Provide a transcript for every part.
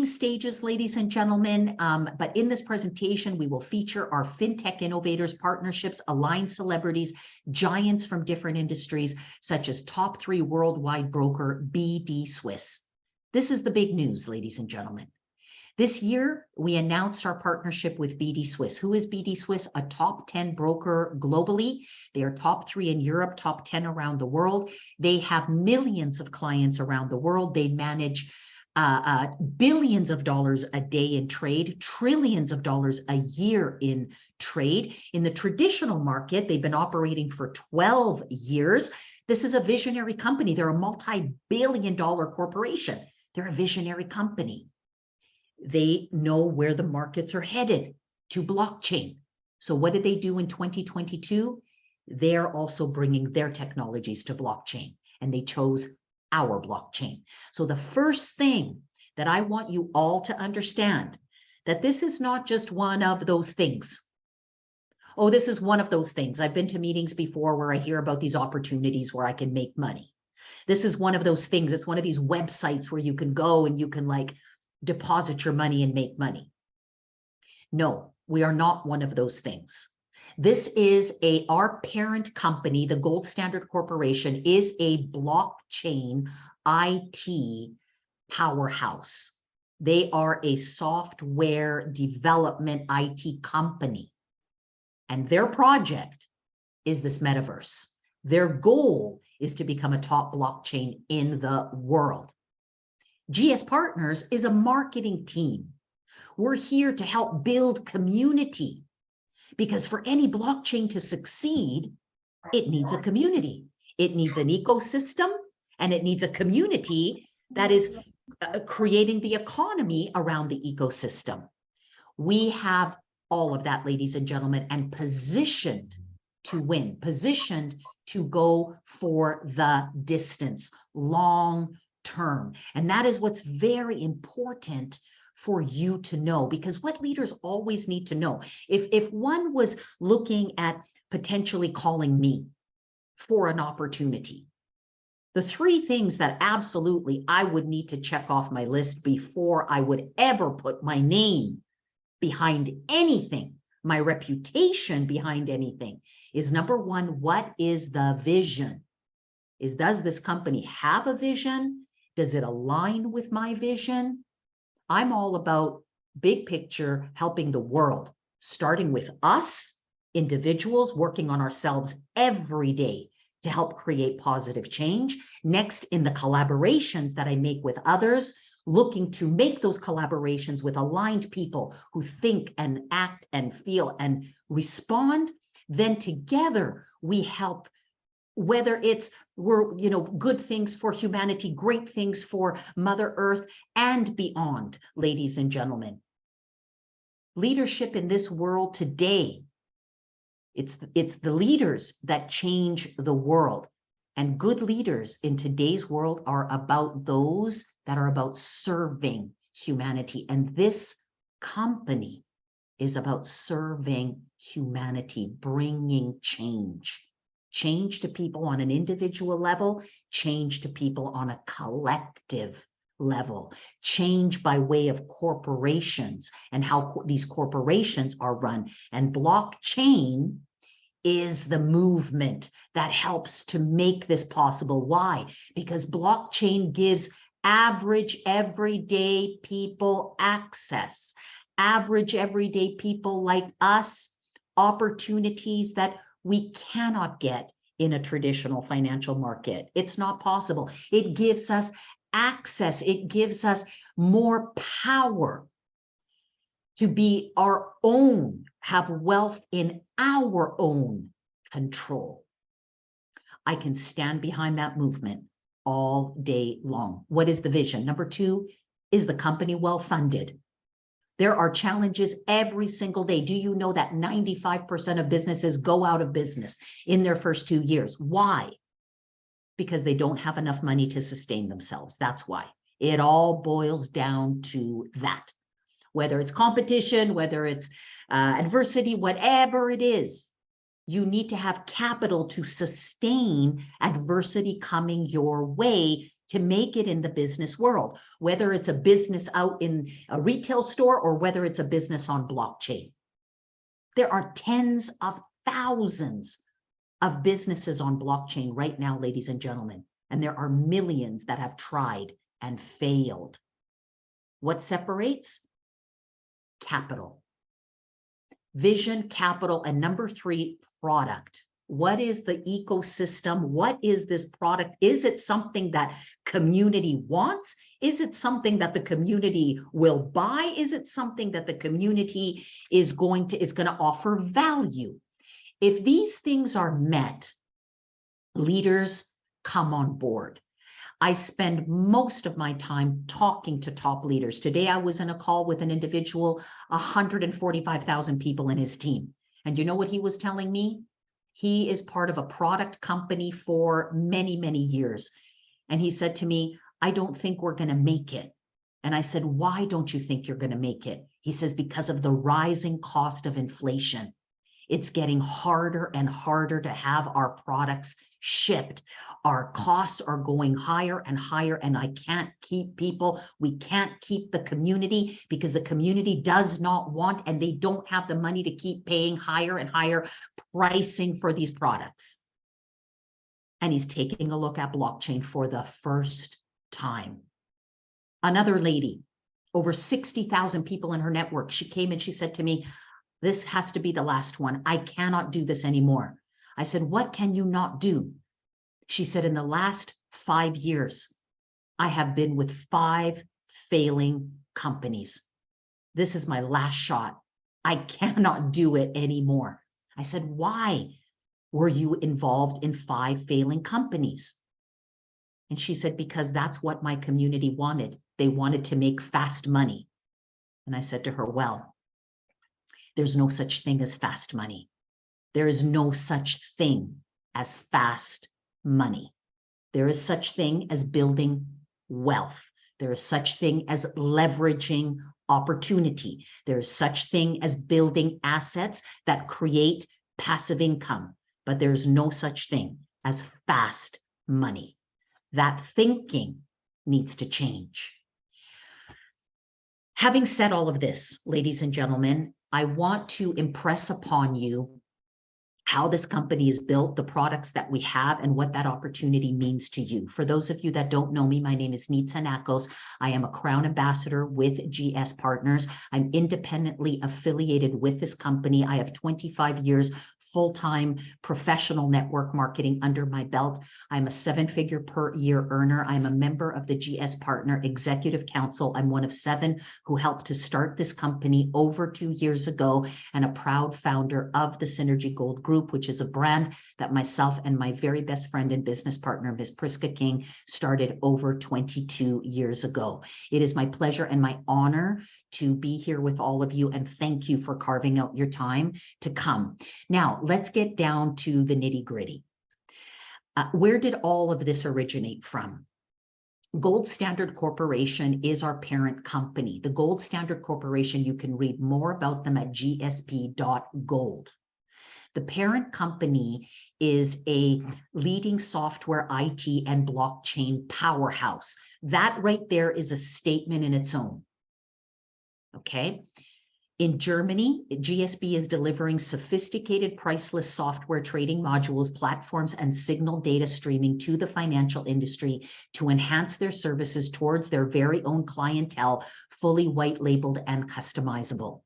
stages, ladies and gentlemen, but in this presentation, we will feature our fintech innovators, partnerships, aligned celebrities, giants from different industries, such as top 3 worldwide broker BDSWISS. This is the big news, ladies and gentlemen. This year, we announced our partnership with BDSWISS. Who is BDSWISS? A top 10 broker globally. They are top 3 in Europe, top 10 around the world. They have millions of clients around the world. They manage billions of dollars a day in trade, trillions of dollars a year in trade. In the traditional market, they've been operating for 12 years. This is a visionary company. They're a multi-billion-dollar corporation. They're a visionary company. They know where the markets are headed, to blockchain. So what did they do in 2022? They're also bringing their technologies to blockchain, and they chose our blockchain. So the first thing that I want you all to understand, that this is not just one of those things. Oh, this is one of those things. I've been to meetings before where I hear about these opportunities where I can make money. This is one of those things. It's one of these websites where you can go and you can like deposit your money and make money. No, we are not one of those things. This is our parent company, the Gold Standard Corporation, is a blockchain IT powerhouse. They are a software development IT company. And their project is this metaverse. Their goal is to become a top blockchain in the world. GS Partners is a marketing team. We're here to help build community. Because for any blockchain to succeed, it needs a community. It needs an ecosystem, and it needs a community that is creating the economy around the ecosystem. We have all of that, ladies and gentlemen, and positioned to win, positioned to go for the distance, long term. And that is what's very important for you to know, because what leaders always need to know, if one was looking at potentially calling me for an opportunity, the 3 things that absolutely I would need to check off my list before I would ever put my name behind anything, my reputation behind anything, is number 1, what is the vision? Does this company have a vision? Does it align with my vision? I'm all about big picture, helping the world, starting with us, individuals, working on ourselves every day to help create positive change. Next, in the collaborations that I make with others, looking to make those collaborations with aligned people who think and act and feel and respond. Then together we help, whether we're good things for humanity, great things for Mother Earth and beyond, ladies and gentlemen. Leadership in this world today, it's the leaders that change the world. And good leaders in today's world are about those that are about serving humanity. And this company is about serving humanity, bringing change. Change to people on an individual level, change to people on a collective level, change by way of corporations and how these corporations are run. And blockchain is the movement that helps to make this possible. Why? Because blockchain gives average everyday people access, average everyday people like us, opportunities that we cannot get in a traditional financial market. It's not possible. It gives us access. It gives us more power to be our own, have wealth in our own control. I can stand behind that movement all day long. What is the vision? Number 2, is the company well-funded? There are challenges every single day. Do you know that 95% of businesses go out of business in their first 2 years? Why? Because they don't have enough money to sustain themselves. That's why. It all boils down to that. Whether it's competition, whether it's adversity, whatever it is, you need to have capital to sustain adversity coming your way to make it in the business world, whether it's a business out in a retail store or whether it's a business on blockchain. There are tens of thousands of businesses on blockchain right now, ladies and gentlemen, and there are millions that have tried and failed. What separates? Capital. Vision, capital, and number 3, product. What is the ecosystem? What is this product? Is it something that community wants? Is it something that the community will buy? Is it something that the community is going to offer value? If these things are met, leaders come on board. I spend most of my time talking to top leaders. Today, I was in a call with an individual, 145,000 people in his team. And you know what he was telling me? He is part of a product company for many, many years. And he said to me, I don't think we're going to make it. And I said, why don't you think you're going to make it? He says, because of the rising cost of inflation. It's getting harder and harder to have our products shipped. Our costs are going higher and higher, and I can't keep people. We can't keep the community because the community does not want, and they don't have the money to keep paying higher and higher pricing for these products. And he's taking a look at blockchain for the first time. Another lady, over 60,000 people in her network, she came and she said to me, this has to be the last one. I cannot do this anymore. I said, what can you not do? She said, in the last 5 years, I have been with 5 failing companies. This is my last shot. I cannot do it anymore. I said, why were you involved in 5 failing companies? And she said, because that's what my community wanted. They wanted to make fast money. And I said to her, well, there's no such thing as fast money. There is no such thing as fast money. There is such thing as building wealth. There is such thing as leveraging opportunity. There is such thing as building assets that create passive income. But there's no such thing as fast money. That thinking needs to change. Having said all of this, ladies and gentlemen, I want to impress upon you how this company is built, the products that we have, and what that opportunity means to you. For those of you that don't know me, my name is Nitsa Nakos. I am a Crown Ambassador with GS Partners. I'm independently affiliated with this company. I have 25 years full-time professional network marketing under my belt. I'm a 7-figure per year earner. I'm a member of the GS Partner Executive Council. I'm one of 7 who helped to start this company over 2 years ago, and a proud founder of the Synergy Gold Group, which is a brand that myself and my very best friend and business partner, Ms. Priska King, started over 22 years ago. It is my pleasure and my honor to be here with all of you, and thank you for carving out your time to come. Now, let's get down to the nitty-gritty. Where did all of this originate from? Gold Standard Corporation is our parent company. The Gold Standard Corporation, you can read more about them at gsp.gold. The parent company is a leading software, IT, and blockchain powerhouse. That right there is a statement in its own. Okay. In Germany, GSB is delivering sophisticated priceless software trading modules, platforms, and signal data streaming to the financial industry to enhance their services towards their very own clientele, fully white labeled and customizable.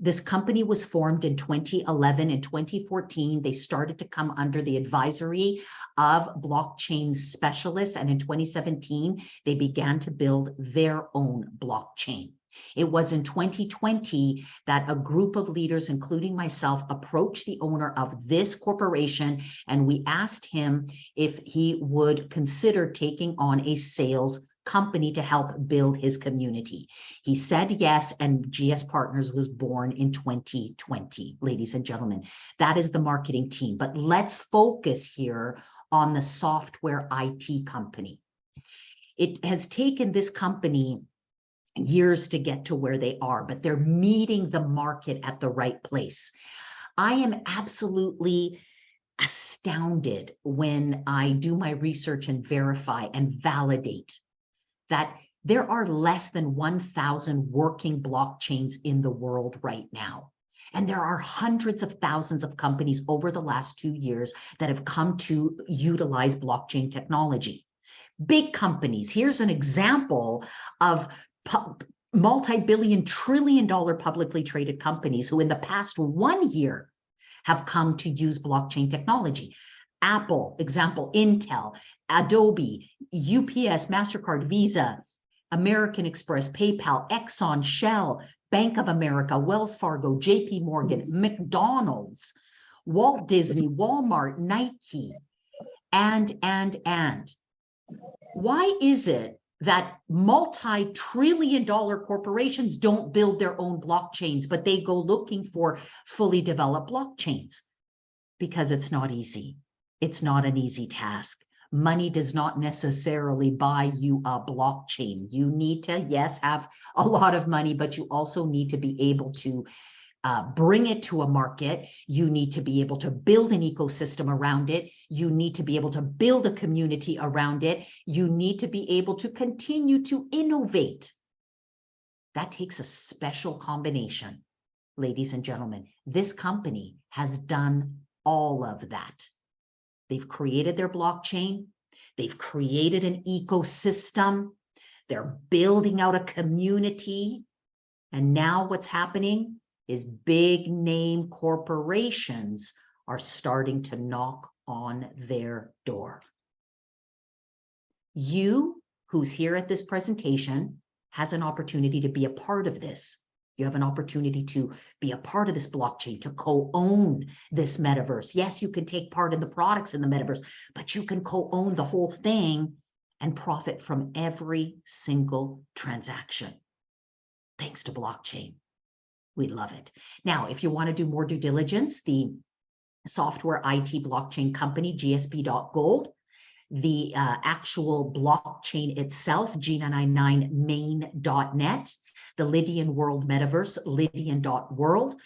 This company was formed in 2011. In 2014, they started to come under the advisory of blockchain specialists. And in 2017, they began to build their own blockchain. It was in 2020 that a group of leaders, including myself, approached the owner of this corporation, and we asked him if he would consider taking on a sales company to help build his community. He said yes, and GS Partners was born in 2020, ladies and gentlemen. That is the marketing team. But let's focus here on the software IT company. It has taken this company years to get to where they are, but they're meeting the market at the right place. I am absolutely astounded when I do my research and verify and validate that there are less than 1,000 working blockchains in the world right now. And there are hundreds of thousands of companies over the last 2 years that have come to utilize blockchain technology. Big companies. Here's an example of multi-billion, trillion-dollar publicly traded companies who in the past 1 year have come to use blockchain technology. Apple, example, Intel, Adobe, UPS, MasterCard, Visa, American Express, PayPal, Exxon, Shell, Bank of America, Wells Fargo, JP Morgan, McDonald's, Walt Disney, Walmart, Nike, and. Why is it that multi-trillion-dollar corporations don't build their own blockchains, but they go looking for fully developed blockchains? Because it's not easy. It's not an easy task. Money does not necessarily buy you a blockchain. You need to, yes, have a lot of money, but you also need to be able to bring it to a market. You need to be able to build an ecosystem around it. You need to be able to build a community around it. You need to be able to continue to innovate. That takes a special combination, ladies and gentlemen. This company has done all of that. They've created their blockchain. They've created an ecosystem. They're building out a community. And now what's happening is big name corporations are starting to knock on their door. You, who's here at this presentation, has an opportunity to be a part of this. You have an opportunity to be a part of this blockchain, to co-own this metaverse. Yes, you can take part in the products in the metaverse, but you can co-own the whole thing and profit from every single transaction, thanks to blockchain. We love it. Now, if you want to do more due diligence, the software IT blockchain company, GSP.gold, the actual blockchain itself, G999main.net, the Lydian World Metaverse, Lydian.world,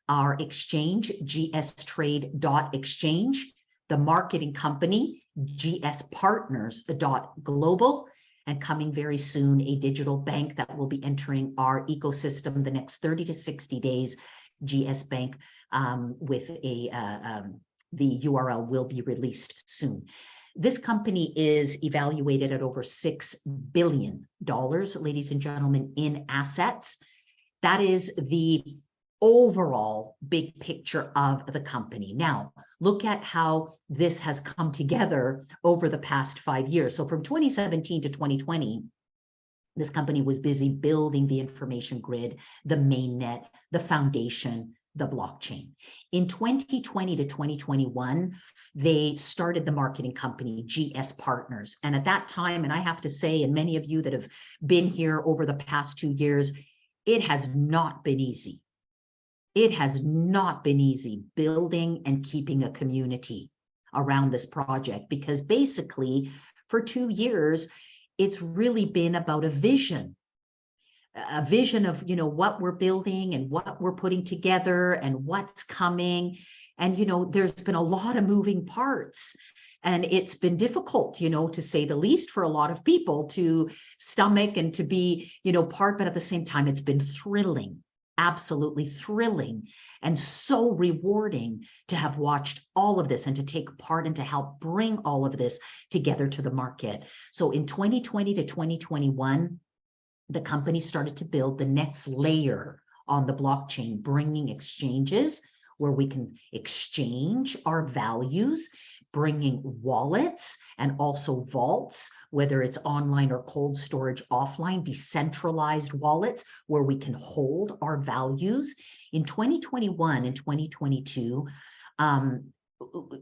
our exchange, gstrade.exchange, the marketing company, GSPARTNERS.global, and coming very soon, a digital bank that will be entering our ecosystem the next 30 to 60 days, GS Bank, with the URL will be released soon. This company is evaluated at over $6 billion, ladies and gentlemen, in assets. That is the overall big picture of the company. Now, look at how this has come together over the past 5 years. So from 2017 to 2020, this company was busy building the information grid, the mainnet, the foundation, the blockchain. In 2020 to 2021, they started the marketing company, GSPARTNERS. And at that time, and I have to say, and many of you that have been here over the past 2 years, it has not been easy. It has not been easy building and keeping a community around this project, because basically for 2 years, it's really been about a vision of, what we're building and what we're putting together and what's coming. And, there's been a lot of moving parts, and it's been difficult, to say the least, for a lot of people to stomach and to be, part, but at the same time, it's been thrilling. Absolutely thrilling and so rewarding to have watched all of this and to take part and to help bring all of this together to the market. So in 2020 to 2021, the company started to build the next layer on the blockchain, bringing exchanges where we can exchange our values, bringing wallets and also vaults, whether it's online or cold storage offline, decentralized wallets where we can hold our values. In 2021 and 2022,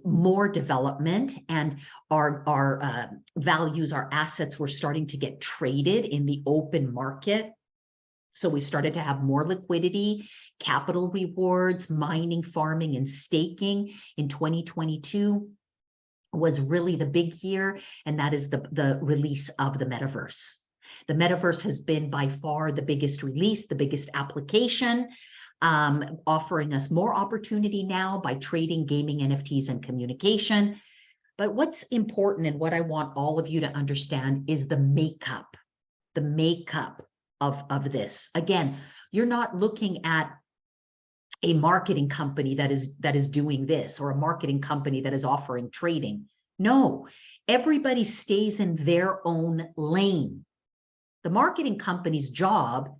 more development, and our values, our assets were starting to get traded in the open market. So we started to have more liquidity, capital rewards, mining, farming, and staking. In 2022 was really the big year, and that is the release of the metaverse. The metaverse has been by far the biggest release, the biggest application. offering us more opportunity now by trading, gaming, NFTs, and communication. But what's important and what I want all of you to understand is the makeup of this. Again, you're not looking at a marketing company that is doing this, or a marketing company that is offering trading. No, everybody stays in their own lane. The marketing company's job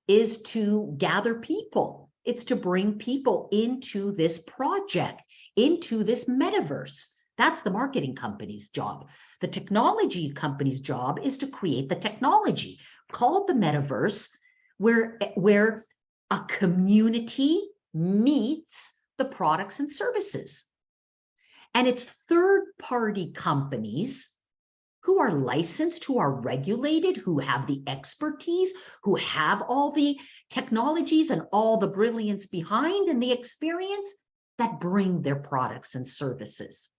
is to gather people. It's to bring people into this project, into this metaverse. That's the marketing company's job. The technology company's job is to create the technology called the metaverse, where a community meets the products and services. And it's third-party companies who are licensed, who are regulated, who have the expertise, who have all the technologies and all the brilliance behind and the experience that bring their products and services.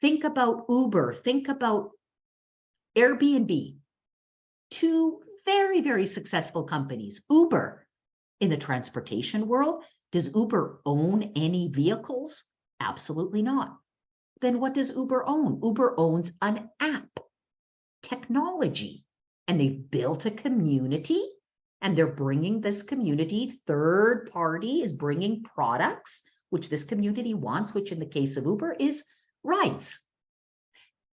Think about Uber, think about Airbnb, two very, very successful companies. Uber, in the transportation world, does Uber own any vehicles? Absolutely not. Then what does Uber own? Uber owns an app, technology, and they've built a community, and they're bringing this community, third party is bringing products, which this community wants, which in the case of Uber is rides.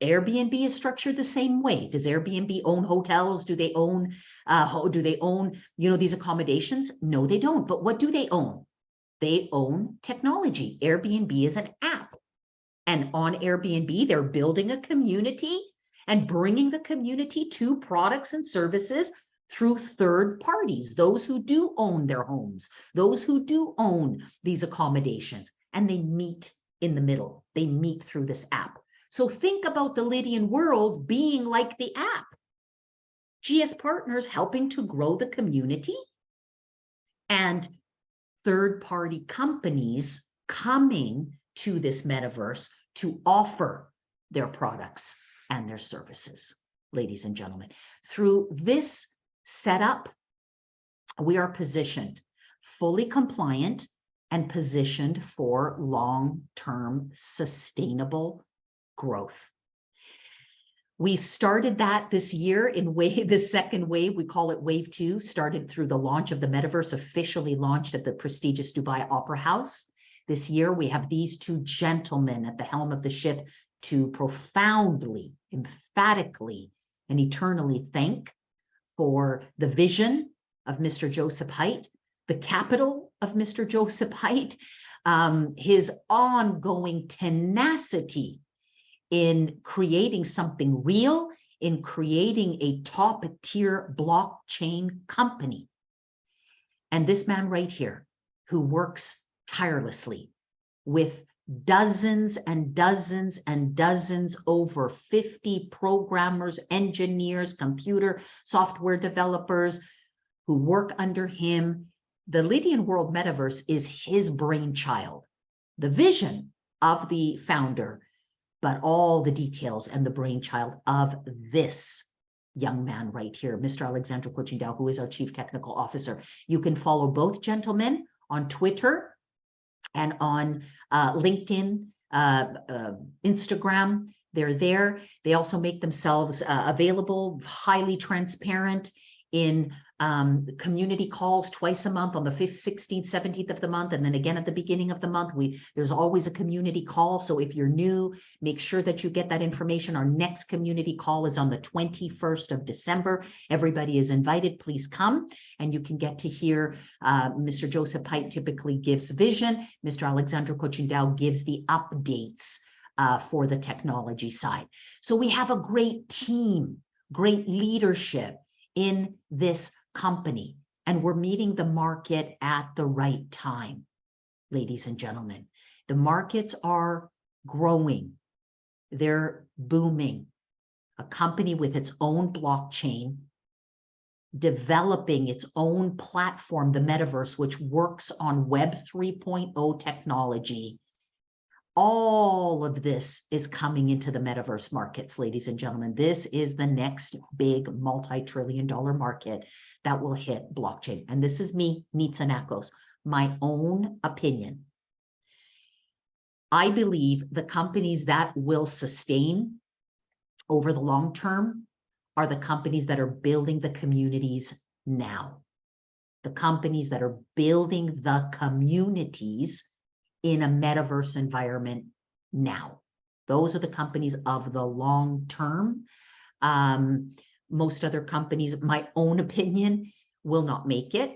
Airbnb is structured the same way. Does Airbnb own hotels? Do they own, these accommodations? No, they don't. But what do they own? They own technology. Airbnb is an app. And on Airbnb, they're building a community and bringing the community to products and services through third parties, those who do own their homes, those who do own these accommodations, and they meet in the middle. They meet through this app. So think about the Lydian world being like the app. GS Partners helping to grow the community, and third-party companies coming to this metaverse to offer their products and their services. Ladies and gentlemen, through this setup, we are positioned fully compliant and positioned for long-term sustainable growth. We've started that this year in this second wave, we call it wave 2, started through the launch of the metaverse, officially launched at the prestigious Dubai Opera House. This year, we have these two gentlemen at the helm of the ship to profoundly, emphatically, and eternally thank for the vision of Mr. Joseph Haidt, the capital of Mr. Joseph Haidt, his ongoing tenacity in creating something real, in creating a top-tier blockchain company. And this man right here, who works tirelessly with dozens and dozens and dozens, over 50 programmers, engineers, computer software developers who work under him. The Lydian World Metaverse is his brainchild, the vision of the founder, but all the details and the brainchild of this young man right here, Mr. Alexandru Cocindau, who is our Chief Technical Officer. You can follow both gentlemen on Twitter and on LinkedIn, Instagram. They're there. They also make themselves available, highly transparent in community calls twice a month on the 5th, 16th, 17th of the month, and then again at the beginning of the month. There's always a community call. So if you're new, make sure that you get that information. Our next community call is on the 21st of December. Everybody is invited. Please come, and you can get to hear Mr. Joseph Haidt typically gives vision. Mr. Alexandru Cocindau gives the updates for the technology side. So we have a great team, great leadership in this company, and we're meeting the market at the right time. Ladies and gentlemen, the markets are growing. They're booming. A company with its own blockchain, developing its own platform, the metaverse, which works on Web 3.0 technology, All of this is coming into the metaverse markets, ladies and gentlemen. This is the next big multi-trillion-dollar market that will hit blockchain. And this is me, Nitsa Nakos, my own opinion. I believe the companies that will sustain over the long term are the companies that are building the communities now. The companies that are building the communities in a metaverse environment now. Those are the companies of the long term. Most other companies, my own opinion, will not make it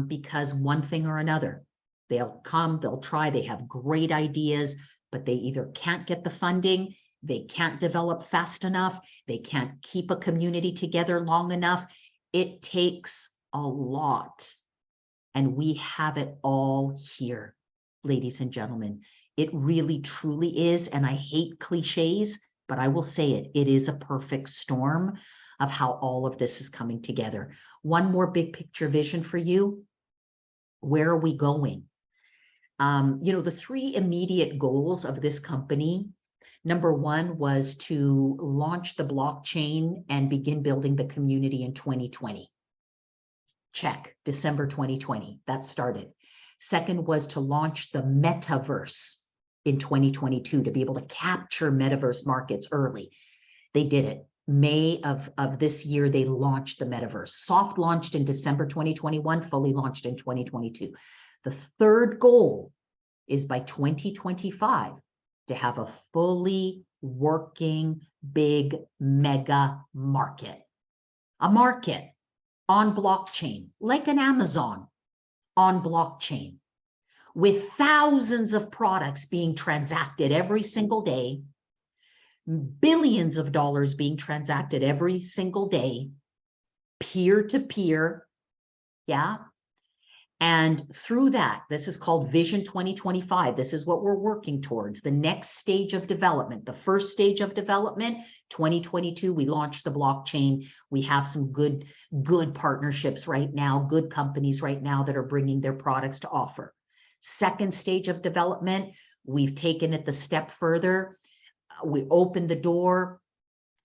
because one thing or another. They'll come, they'll try, they have great ideas, but they either can't get the funding, they can't develop fast enough, they can't keep a community together long enough. It takes a lot, and we have it all here, ladies and gentlemen. It really, truly is, and I hate cliches, but I will say it, it is a perfect storm of how all of this is coming together. One more big picture vision for you. Where are we going? You know, the three immediate goals of this company, number one was to launch the blockchain and begin building the community in 2020. Check, December 2020, that started. Second was to launch the metaverse in 2022 to be able to capture metaverse markets early. They did it. May of this year, they launched the metaverse. Soft launched in December 2021, fully launched in 2022. The third goal is by 2025 to have a fully working, big, mega market. A market on blockchain, like an Amazon on blockchain, with thousands of products being transacted every single day, billions of dollars being transacted every single day, peer-to-peer, yeah? And through that, this is called Vision 2025. This is what we're working towards, the next stage of development. The first stage of development, 2022, we launched the blockchain. We have some good partnerships right now, good companies right now that are bringing their products to offer. Second stage of development, we've taken it the step further. We opened the door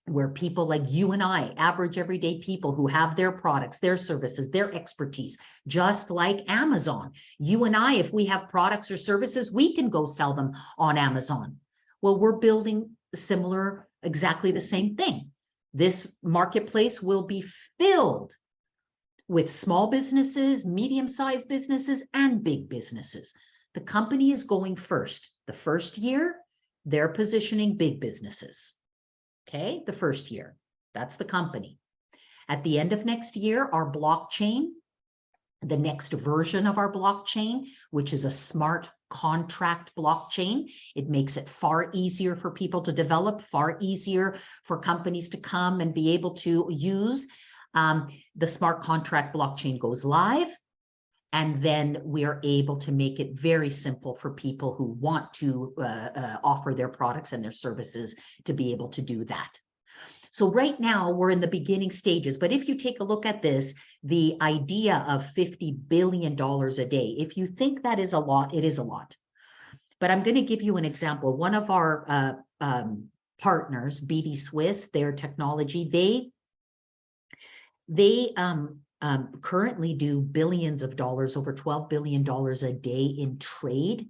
where people like you and I, average everyday people who have their products, their services, their expertise, just like Amazon. You and I, if we have products or services, we can go sell them on Amazon. Well, we're building similar, exactly the same thing. This marketplace will be filled with small businesses, medium-sized businesses, and big businesses. The company is going first. The first year, they're positioning big businesses. Okay, the first year, that's the company. At the end of next year, our blockchain, the next version of our blockchain, which is a smart contract blockchain, it makes it far easier for people to develop, far easier for companies to come and be able to use. The smart contract blockchain goes live, and then we are able to make it very simple for people who want to offer their products and their services to be able to do that. So right now we're in the beginning stages, but if you take a look at this, the idea of $50 billion a day, if you think that is a lot, it is a lot. But I'm going to give you an example. One of our partners, BDSWISS, their technology, they currently do billions of dollars, over $12 billion a day in trade.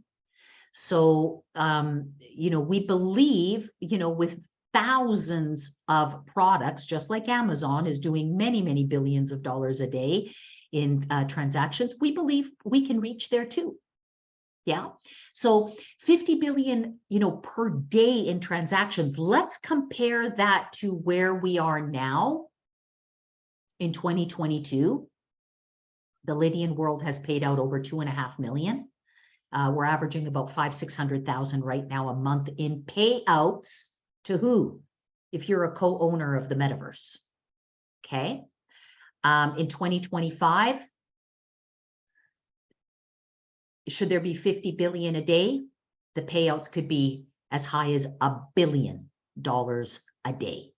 So, you know, we believe, you know, with thousands of products, just like Amazon is doing many, many billions of dollars a day in transactions, we believe we can reach there too. Yeah. So 50 billion, you know, per day in transactions. Let's compare that to where we are now. In 2022, the Lydian world has paid out over 2.5 million. We're averaging about 500,000-600,000 right now a month in payouts to who? If you're a co-owner of the metaverse. Okay. In 2025, should there be 50 billion a day? The payouts could be as high as $1 billion a day.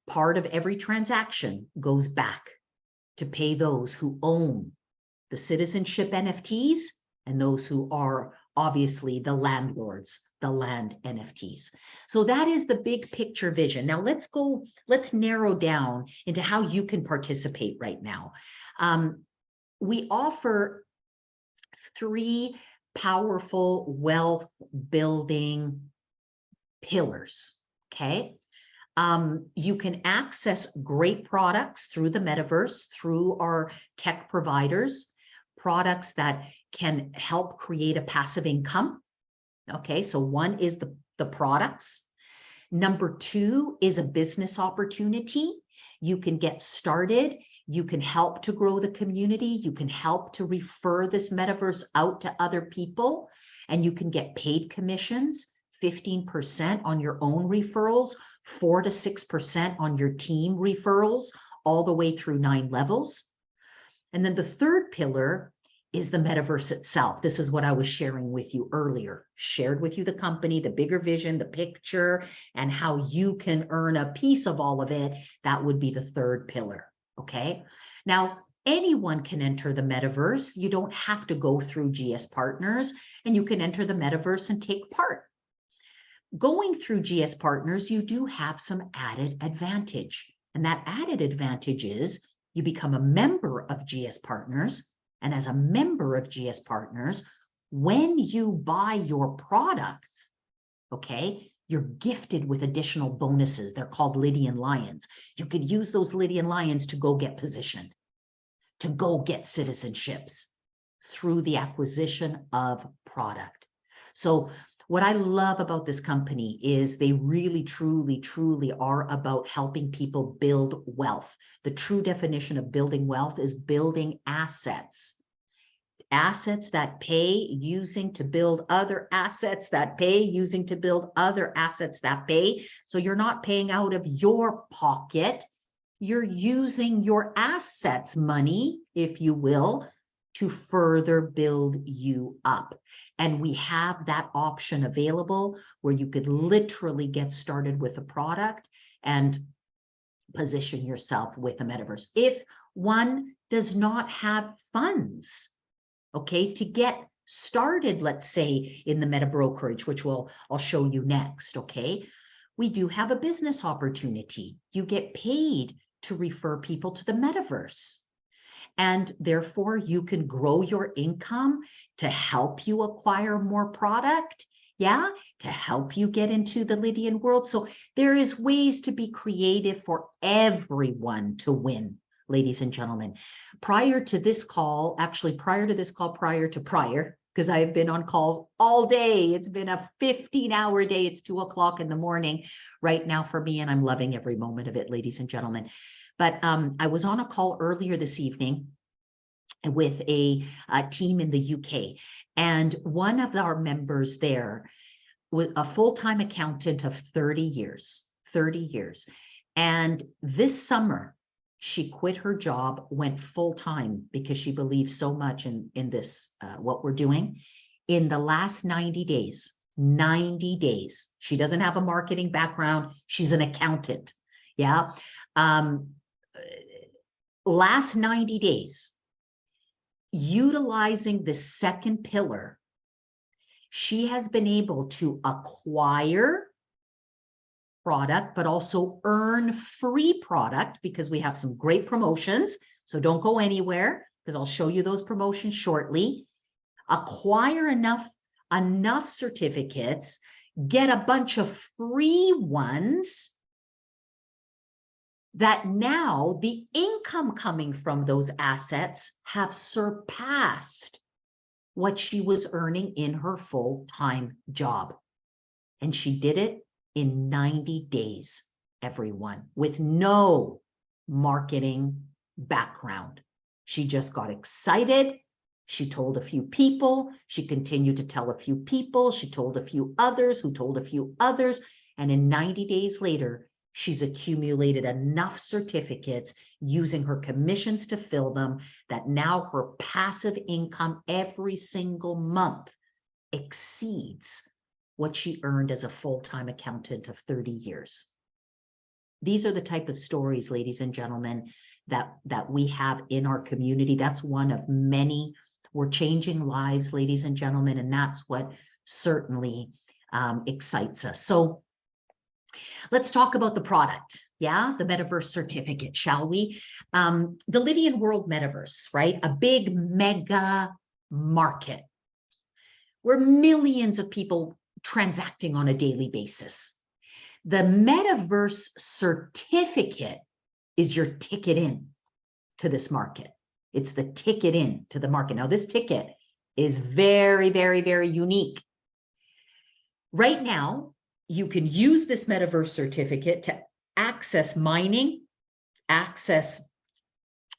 Part of every transaction goes back to pay those who own the citizenship NFTs and those who are obviously the landlords, the land NFTs. So that is the big picture vision. Now let's narrow down into how you can participate right now. We offer 3 powerful wealth building pillars, okay? You can access great products through the metaverse, through our tech providers, products that can help create a passive income. Okay, so one is the products. Number 2 is a business opportunity. You can get started. You can help to grow the community. You can help to refer this metaverse out to other people, and you can get paid commissions, 15% on your own referrals, 4 to 6% on your team referrals, all the way through 9 levels. And then the third pillar is the metaverse itself. This is what I was sharing with you earlier. Shared with you the company, the bigger vision, the picture, and how you can earn a piece of all of it. That would be the third pillar, okay? Now, anyone can enter the metaverse. You don't have to go through GS Partners, and you can enter the metaverse and take part. Going through GS Partners, you do have some added advantage. And that added advantage is you become a member of GS Partners. And as a member of GS Partners, when you buy your products, okay, you're gifted with additional bonuses. They're called Lydian Lions. You could use those Lydian Lions to go get positioned, to go get citizenships through the acquisition of product. So what I love about this company is they really, truly, truly are about helping people build wealth. The true definition of building wealth is building assets. Assets that pay, using to build other assets that pay, using to build other assets that pay. So you're not paying out of your pocket. You're using your assets money, if you will, to further build you up. And we have that option available where you could literally get started with a product and position yourself with a metaverse. If one does not have funds, okay, to get started, let's say in the meta brokerage, which I'll show you next, okay, we do have a business opportunity. You get paid to refer people to the metaverse. And therefore, you can grow your income to help you acquire more product, yeah, to help you get into the Lydian world. So there is ways to be creative for everyone to win, ladies and gentlemen. Prior to this call, because I've been on calls all day. It's been a 15-hour day. It's 2 o'clock in the morning right now for me, and I'm loving every moment of it, ladies and gentlemen. But I was on a call earlier this evening with a team in the UK, and one of our members there was a full-time accountant of 30 years. And this summer, she quit her job, went full-time because she believes so much in this, what we're doing. In the last 90 days, she doesn't have a marketing background. She's an accountant. Yeah. Last 90 days, utilizing the second pillar, she has been able to acquire product, but also earn free product because we have some great promotions. So don't go anywhere because I'll show you those promotions shortly. Acquire enough certificates, get a bunch of free ones, that now the income coming from those assets have surpassed what she was earning in her full-time job. And she did it in 90 days, everyone, with no marketing background. She just got excited. She told a few people. She continued to tell a few people. She told a few others who told a few others. And in 90 days later, she's accumulated enough certificates using her commissions to fill them that now her passive income every single month exceeds what she earned as a full-time accountant of 30 years. These are the type of stories, ladies and gentlemen, that we have in our community. That's one of many We're changing lives, ladies and gentlemen, and that's what certainly excites us. So let's talk about the product. Yeah, the metaverse certificate, shall we? The Lydian World Metaverse, right? A big mega market where millions of people transacting on a daily basis. The metaverse certificate is your ticket in to this market. It's the ticket in to the market. Now, this ticket is very, very, very unique. Right now, you can use this metaverse certificate to access mining, access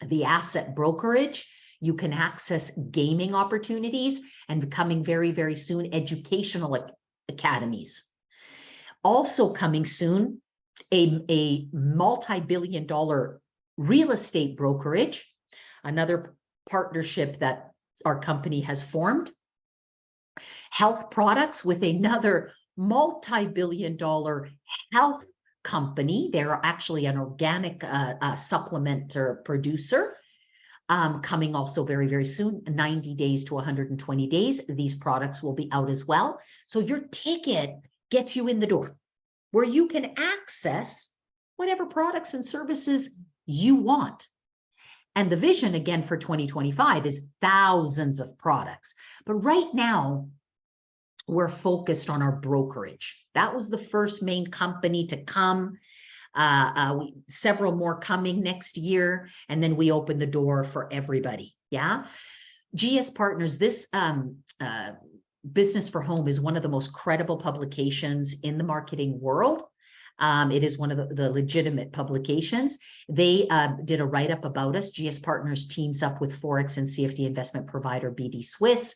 the asset brokerage. You can access gaming opportunities, and coming very, very soon, educational academies. Also coming soon, a multi-billion-dollar real estate brokerage, another partnership that our company has formed. Health products with another multi-billion-dollar health company. They're actually an organic supplement or producer. Coming also very, very soon, 90 days to 120 days. These products will be out as well. So your ticket gets you in the door where you can access whatever products and services you want. And the vision, again, for 2025 is thousands of products. But right now, we're focused on our brokerage. That was the first main company to come. Several more coming next year, and then we open the door for everybody. Yeah, GS Partners, this Business for Home is one of the most credible publications in the marketing world. It is one of the legitimate publications. They did a write-up about us. GS Partners teams up with Forex and CFD investment provider BDSWISS.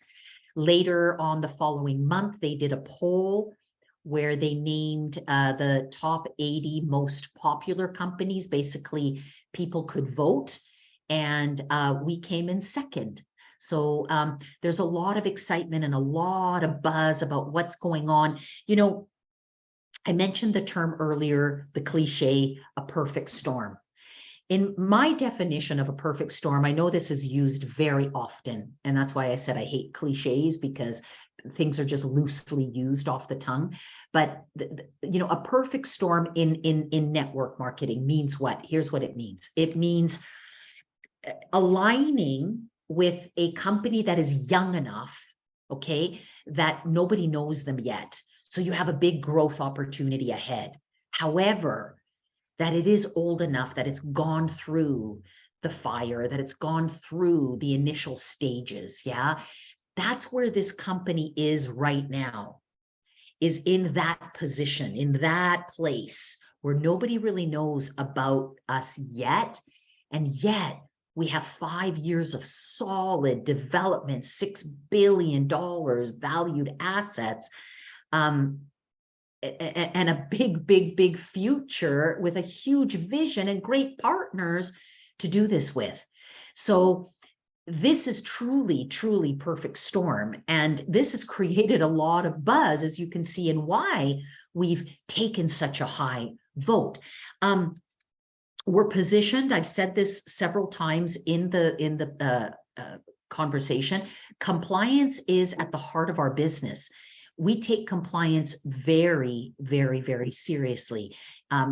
Later on the following month, they did a poll where they named the top 80 most popular companies. Basically, people could vote, and we came in second. So there's a lot of excitement and a lot of buzz about what's going on. You know, I mentioned the term earlier, the cliche, a perfect storm. In my definition of a perfect storm, I know this is used very often, and that's why I said I hate cliches, because things are just loosely used off the tongue. But you know, a perfect storm in network marketing means what? Here's what it means. It means aligning with a company that is young enough, okay, that nobody knows them yet. So you have a big growth opportunity ahead. However, that it is old enough that it's gone through the fire, that it's gone through the initial stages. Yeah, that's where this company is right now, is in that position, in that place where nobody really knows about us yet. And yet we have 5 years of solid development, $6 billion valued assets, and a big future with a huge vision and great partners to do this with. So this is truly perfect storm. And this has created a lot of buzz, as you can see, and why we've taken such a high vote. We're positioned, I've said this several times in the conversation, compliance is at the heart of our business. We take compliance very seriously.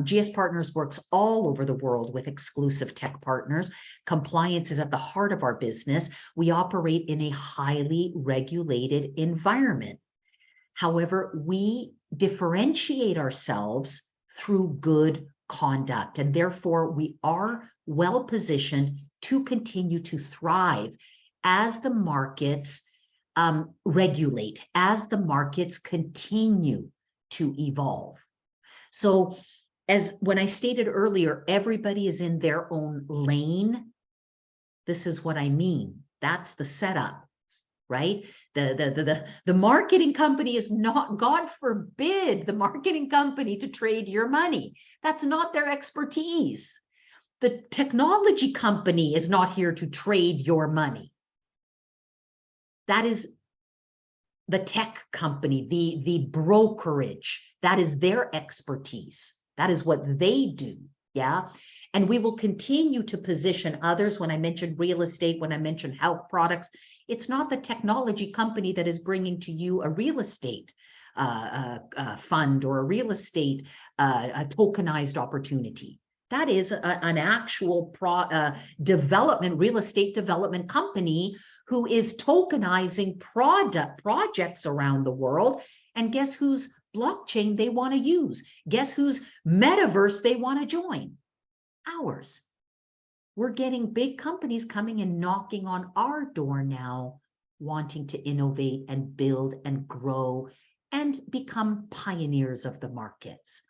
GS Partners works all over the world with exclusive tech partners. Compliance is at the heart of our business. We operate in a highly regulated environment. However, we differentiate ourselves through good conduct, and therefore we are well positioned to continue to thrive as the markets regulate, as the markets continue to evolve. So as when I stated earlier, everybody is in their own lane. This is what I mean. That's the setup, right? The marketing company is not, God forbid, the marketing company to trade your money. That's not their expertise. The technology company is not here to trade your money. That is the tech company, the brokerage. That is their expertise. That is what they do. Yeah. And we will continue to position others. When I mentioned real estate, when I mentioned health products, it's not the technology company that is bringing to you a real estate fund or a real estate a tokenized opportunity. That is an actual real estate development company who is tokenizing projects around the world. And guess whose blockchain they want to use? Guess whose metaverse they want to join? Ours. We're getting big companies coming and knocking on our door now, wanting to innovate and build and grow and become pioneers of the markets.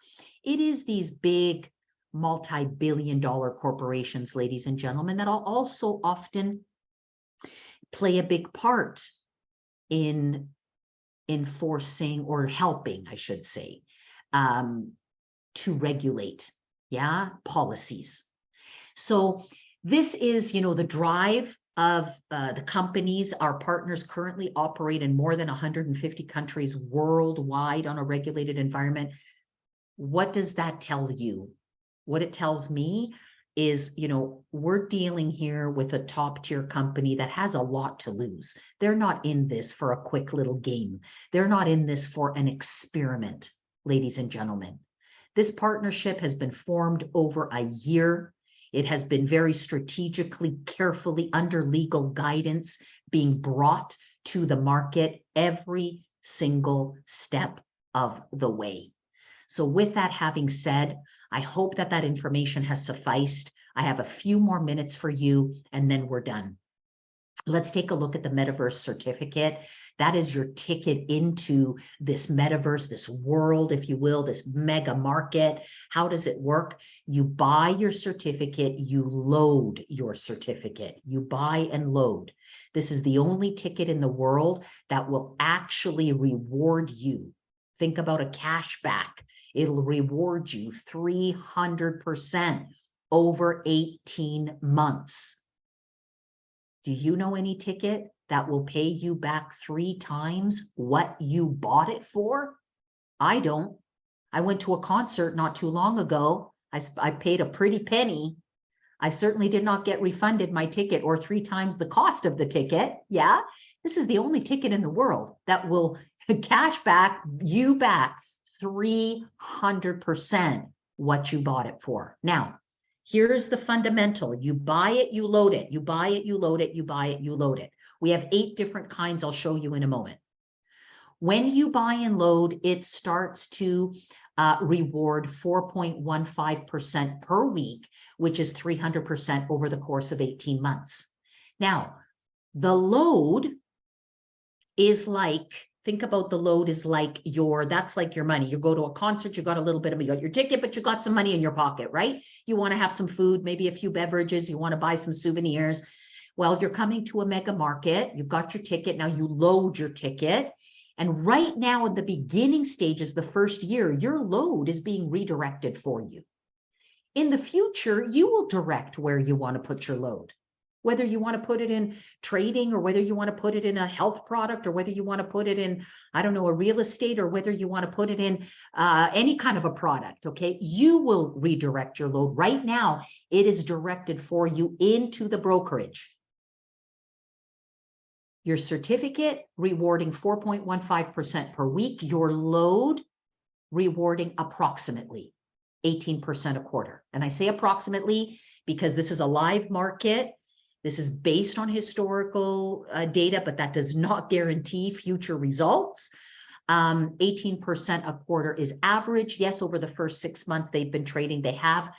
It is these big multi-billion-dollar corporations, ladies and gentlemen, that also often play a big part in enforcing or helping, I should say, to regulate, policies. So this is, the drive of the companies. Our partners currently operate in more than 150 countries worldwide on a regulated environment. What does that tell you? What it tells me is, we're dealing here with a top tier company that has a lot to lose. They're not in this for a quick little game. They're not in this for an experiment, ladies and gentlemen. This partnership has been formed over a year. It has been very strategically, carefully, under legal guidance, being brought to the market every single step of the way. So with that having said, I hope that that information has sufficed. I have a few more minutes for you, and then we're done. Let's take a look at the Metaverse certificate. That is your ticket into this metaverse, this world, if you will, this mega market. How does it work? You buy your certificate, you load your certificate. You buy and load. This is the only ticket in the world that will actually reward you. Think about a cashback. It'll reward you 300% over 18 months. Do you know any ticket that will pay you back 3 times what you bought it for? I don't. I went to a concert not too long ago. I paid a pretty penny. I certainly did not get refunded my ticket or 3 times the cost of the ticket. Yeah, this is the only ticket in the world that will cash back you back 300% what you bought it for. Now, here's the fundamental. You buy it, you load it. You buy it, you load it. You buy it, you load it. We have 8 different kinds I'll show you in a moment. When you buy and load, it starts to reward 4.15% per week, which is 300% over the course of 18 months. Now, the load is like, think about the load is like that's like your money. You go to a concert, you got a little bit of, you got your ticket, but you got some money in your pocket, right? You want to have some food, maybe a few beverages, you want to buy some souvenirs. Well, you're coming to a mega market, you've got your ticket, now you load your ticket. And right now in the beginning stages, the first year, your load is being redirected for you. In the future, you will direct where you want to put your load. Whether you want to put it in trading or whether you want to put it in a health product or whether you want to put it in, I don't know, a real estate or whether you want to put it in any kind of a product, okay? You will redirect your load. Right now, it is directed for you into the brokerage. Your certificate rewarding 4.15% per week, your load rewarding approximately 18% a quarter. And I say approximately because this is a live market. This is based on historical data, but that does not guarantee future results. 18% a quarter is average. Yes, over the first 6 months they've been trading. They have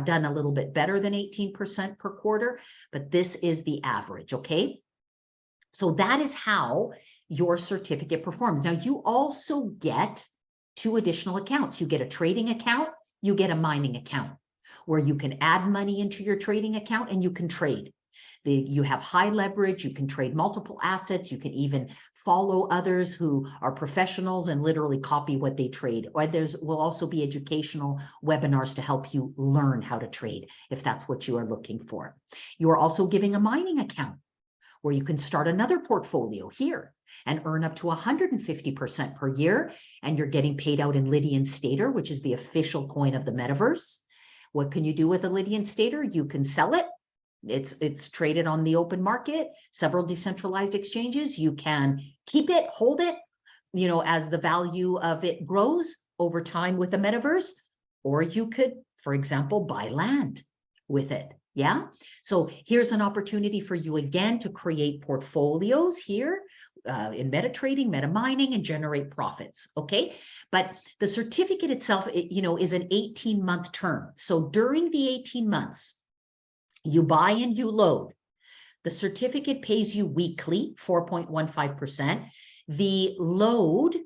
done a little bit better than 18% per quarter, but this is the average, okay? So that is how your certificate performs. Now, you also get 2 additional accounts. You get a trading account, you get a mining account, where you can add money into your trading account and you can trade. You have high leverage, you can trade multiple assets, you can even follow others who are professionals and literally copy what they trade. Or there will also be educational webinars to help you learn how to trade if that's what you are looking for. You are also giving a mining account where you can start another portfolio here and earn up to 150% per year. And you're getting paid out in Lydian Stater, which is the official coin of the metaverse. What can you do with a Lydian stater? You can sell it. It's traded on the open market, several decentralized exchanges. You can keep it, hold it, as the value of it grows over time with the metaverse, or you could, for example, buy land with it. Yeah. So here's an opportunity for you again to create portfolios here in meta trading, meta mining, and generate profits. Okay. But the certificate itself, is an 18-month term. So during the 18 months, you buy and you load. The certificate pays you weekly, 4.15%. The load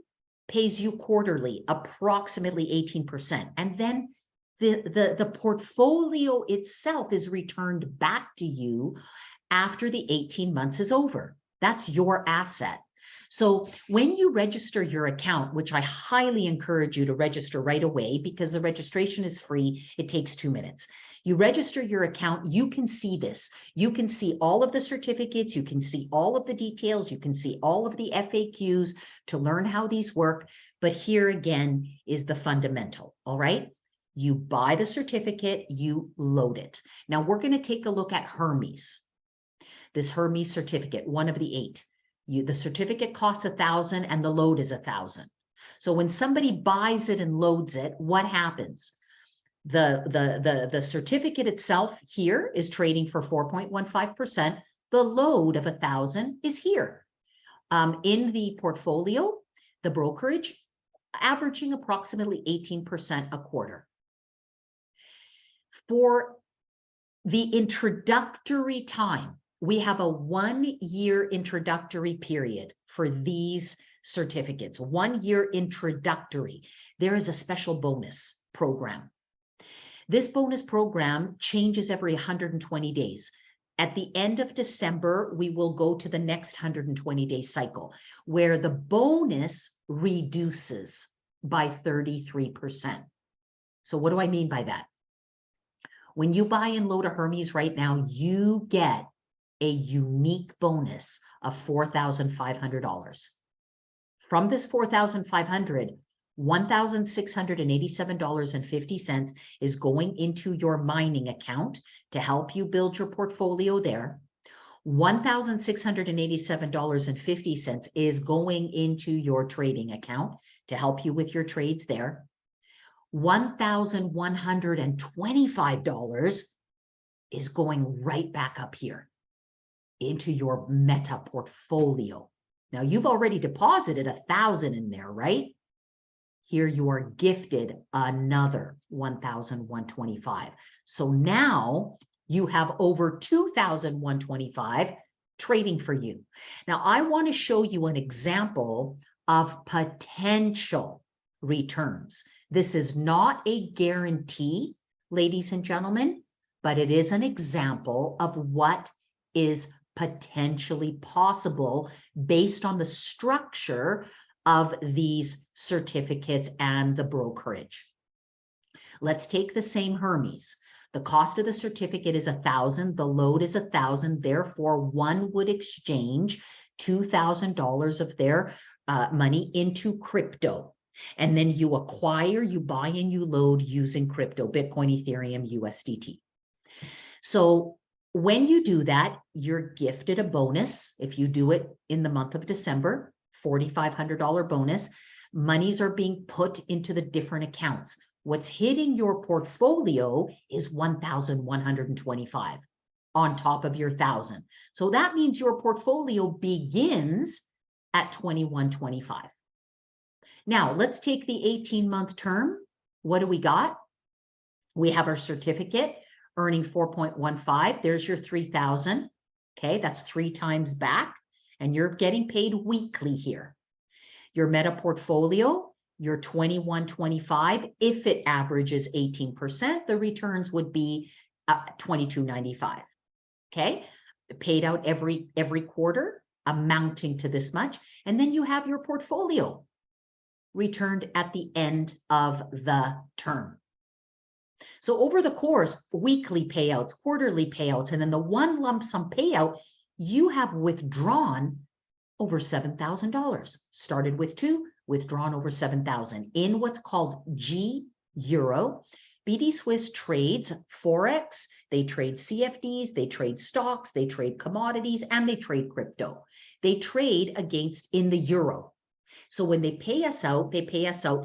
pays you quarterly, approximately 18%. And then the portfolio itself is returned back to you after the 18 months is over. That's your asset. So when you register your account, which I highly encourage you to register right away because the registration is free, it takes 2 minutes. You register your account, you can see this. You can see all of the certificates, you can see all of the details, you can see all of the FAQs to learn how these work. But here again is the fundamental, all right? You buy the certificate, you load it. Now we're going to take a look at Hermes. This Hermes certificate, one of the 8. The certificate costs $1,000 and the load is $1,000. So when somebody buys it and loads it, what happens? The certificate itself here is trading for 4.15%. The load of 1,000 is here. In the portfolio, the brokerage averaging approximately 18% a quarter. For the introductory time, we have a 1-year introductory period for these certificates. 1-year introductory. There is a special bonus program. This bonus program changes every 120 days. At the end of December, we will go to the next 120-day cycle where the bonus reduces by 33%. So what do I mean by that? When you buy and load a Hermes right now, you get a unique bonus of $4,500. From this $4,500, $1,687.50 is going into your mining account to help you build your portfolio there. $1,687.50 is going into your trading account to help you with your trades there. $1,125 is going right back up here into your meta portfolio. Now you've already deposited $1,000 in there, right? Here you are gifted another $1,125. So now you have over $2,125 trading for you. Now I want to show you an example of potential returns. This is not a guarantee, ladies and gentlemen, but it is an example of what is potentially possible based on the structure of these certificates and the brokerage. Let's take the same Hermes. The cost of the certificate is $1,000. The load is $1,000. Therefore, one would exchange $2,000 of their money into crypto. And then you acquire, you buy and you load using crypto, Bitcoin, Ethereum, USDT. So when you do that, you're gifted a bonus. If you do it in the month of December, $4,500 bonus. Monies are being put into the different accounts. What's hitting your portfolio is $1,125 on top of your $1,000. So that means your portfolio begins at $2,125. Now let's take the 18-month term. What do we got? We have our certificate earning 4.15. There's your 3,000. Okay, that's 3 times back, and you're getting paid weekly here. Your meta portfolio, your 21.25. If it averages 18%, the returns would be 22.95. Okay, paid out every quarter, amounting to this much, and then you have your portfolio returned at the end of the term. So over the course, weekly payouts, quarterly payouts, and then the one lump sum payout, you have withdrawn over $7,000. Started with 2, withdrawn over 7,000 in what's called G Euro. BDSWISS trades Forex, they trade CFDs, they trade stocks, they trade commodities, and they trade crypto. They trade against in the euro. So when they pay us out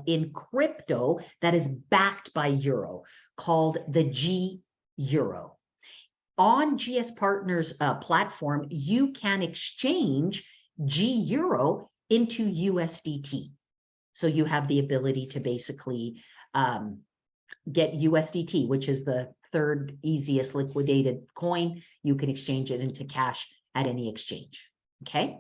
in crypto that is backed by euro, called the G Euro. On GS Partners platform, you can exchange G Euro into USDT. So you have the ability to basically get USDT, which is the third easiest liquidated coin. You can exchange it into cash at any exchange. Okay.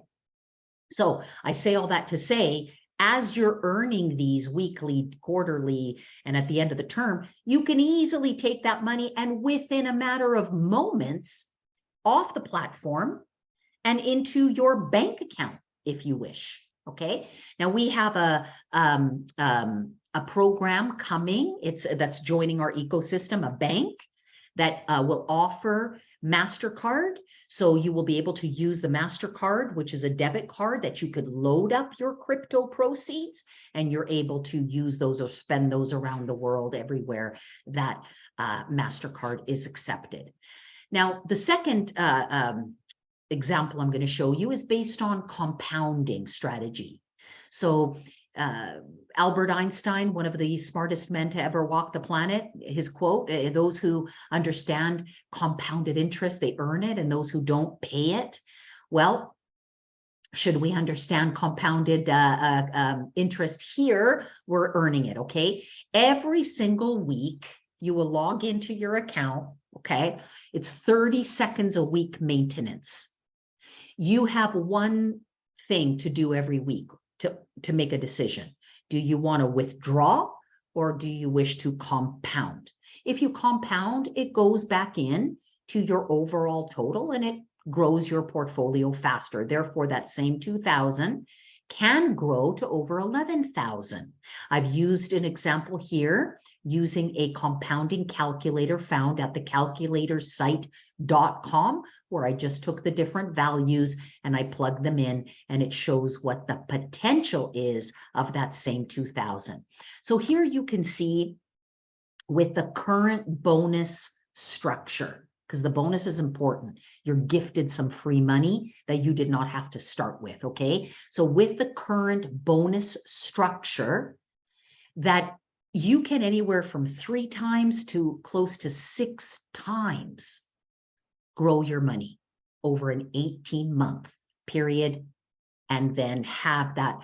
So I say all that to say, as you're earning these weekly, quarterly, and at the end of the term, you can easily take that money and within a matter of moments off the platform and into your bank account if you wish. Okay. Now we have a program coming. That's joining our ecosystem, a bank that will offer MasterCard. So you will be able to use the MasterCard, which is a debit card that you could load up your crypto proceeds, and you're able to use those or spend those around the world everywhere that MasterCard is accepted. Now, the second example I'm going to show you is based on compounding strategy. So Albert Einstein, one of the smartest men to ever walk the planet, his quote, those who understand compounded interest, they earn it, and those who don't pay it. Well, should we understand compounded interest here, we're earning it, okay? Every single week, you will log into your account, okay? It's 30 seconds a week maintenance. You have one thing to do every week to make a decision. Do you want to withdraw or do you wish to compound? If you compound, it goes back in to your overall total and it grows your portfolio faster. Therefore, that same 2,000 can grow to over 11,000. I've used an example here using a compounding calculator found at thecalculatorsite.com, where I just took the different values and I plugged them in, and it shows what the potential is of that same 2,000. So here you can see with the current bonus structure, because the bonus is important. You're gifted some free money that you did not have to start with, okay? So with the current bonus structure, that you can anywhere from 3 times to close to 6 times grow your money over an 18-month period, and then have that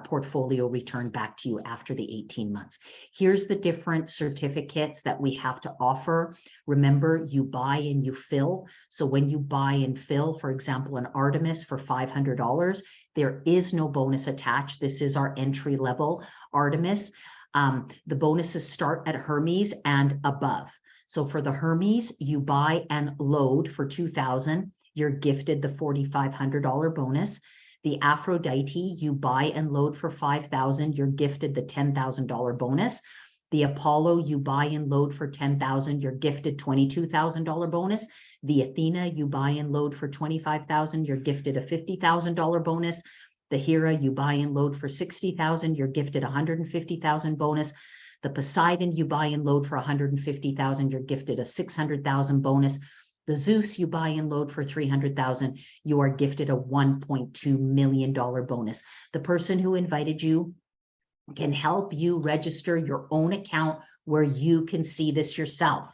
portfolio return back to you after the 18 months. Here's the different certificates that we have to offer. Remember, you buy and you fill. So when you buy and fill, for example, an Artemis for $500, there is no bonus attached. This is our entry level Artemis. The bonuses start at Hermes and above. So for the Hermes, you buy and load for $2,000, you're gifted the $4,500 bonus. The Aphrodite, you buy and load for $5,000, you're gifted the $10,000 bonus. The Apollo, you buy and load for $10,000, you're gifted $22,000 bonus. The Athena, you buy and load for $25,000, you're gifted a $50,000 bonus. The Hera, you buy and load for $60,000, you're gifted $150,000 bonus. The Poseidon, you buy and load for $150,000, you're gifted a $600,000 bonus. The Zeus, you buy and load for $300,000, you are gifted a $1.2 million bonus. The person who invited you can help you register your own account where you can see this yourself,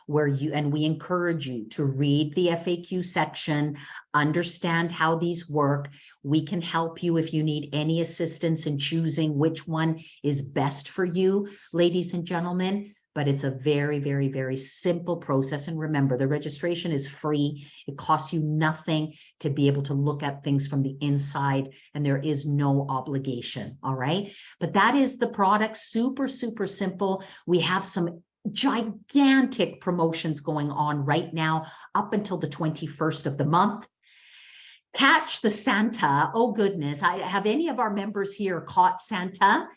and we encourage you to read the FAQ section, understand how these work. We can help you if you need any assistance in choosing which one is best for you, ladies and gentlemen. But it's a very, very, very simple process. And remember, the registration is free. It costs you nothing to be able to look at things from the inside, and there is no obligation. All right. But that is the product. Super, super simple. We have some gigantic promotions going on right now up until the 21st of the month. Catch the Santa. Oh goodness, have any of our members here caught Santa?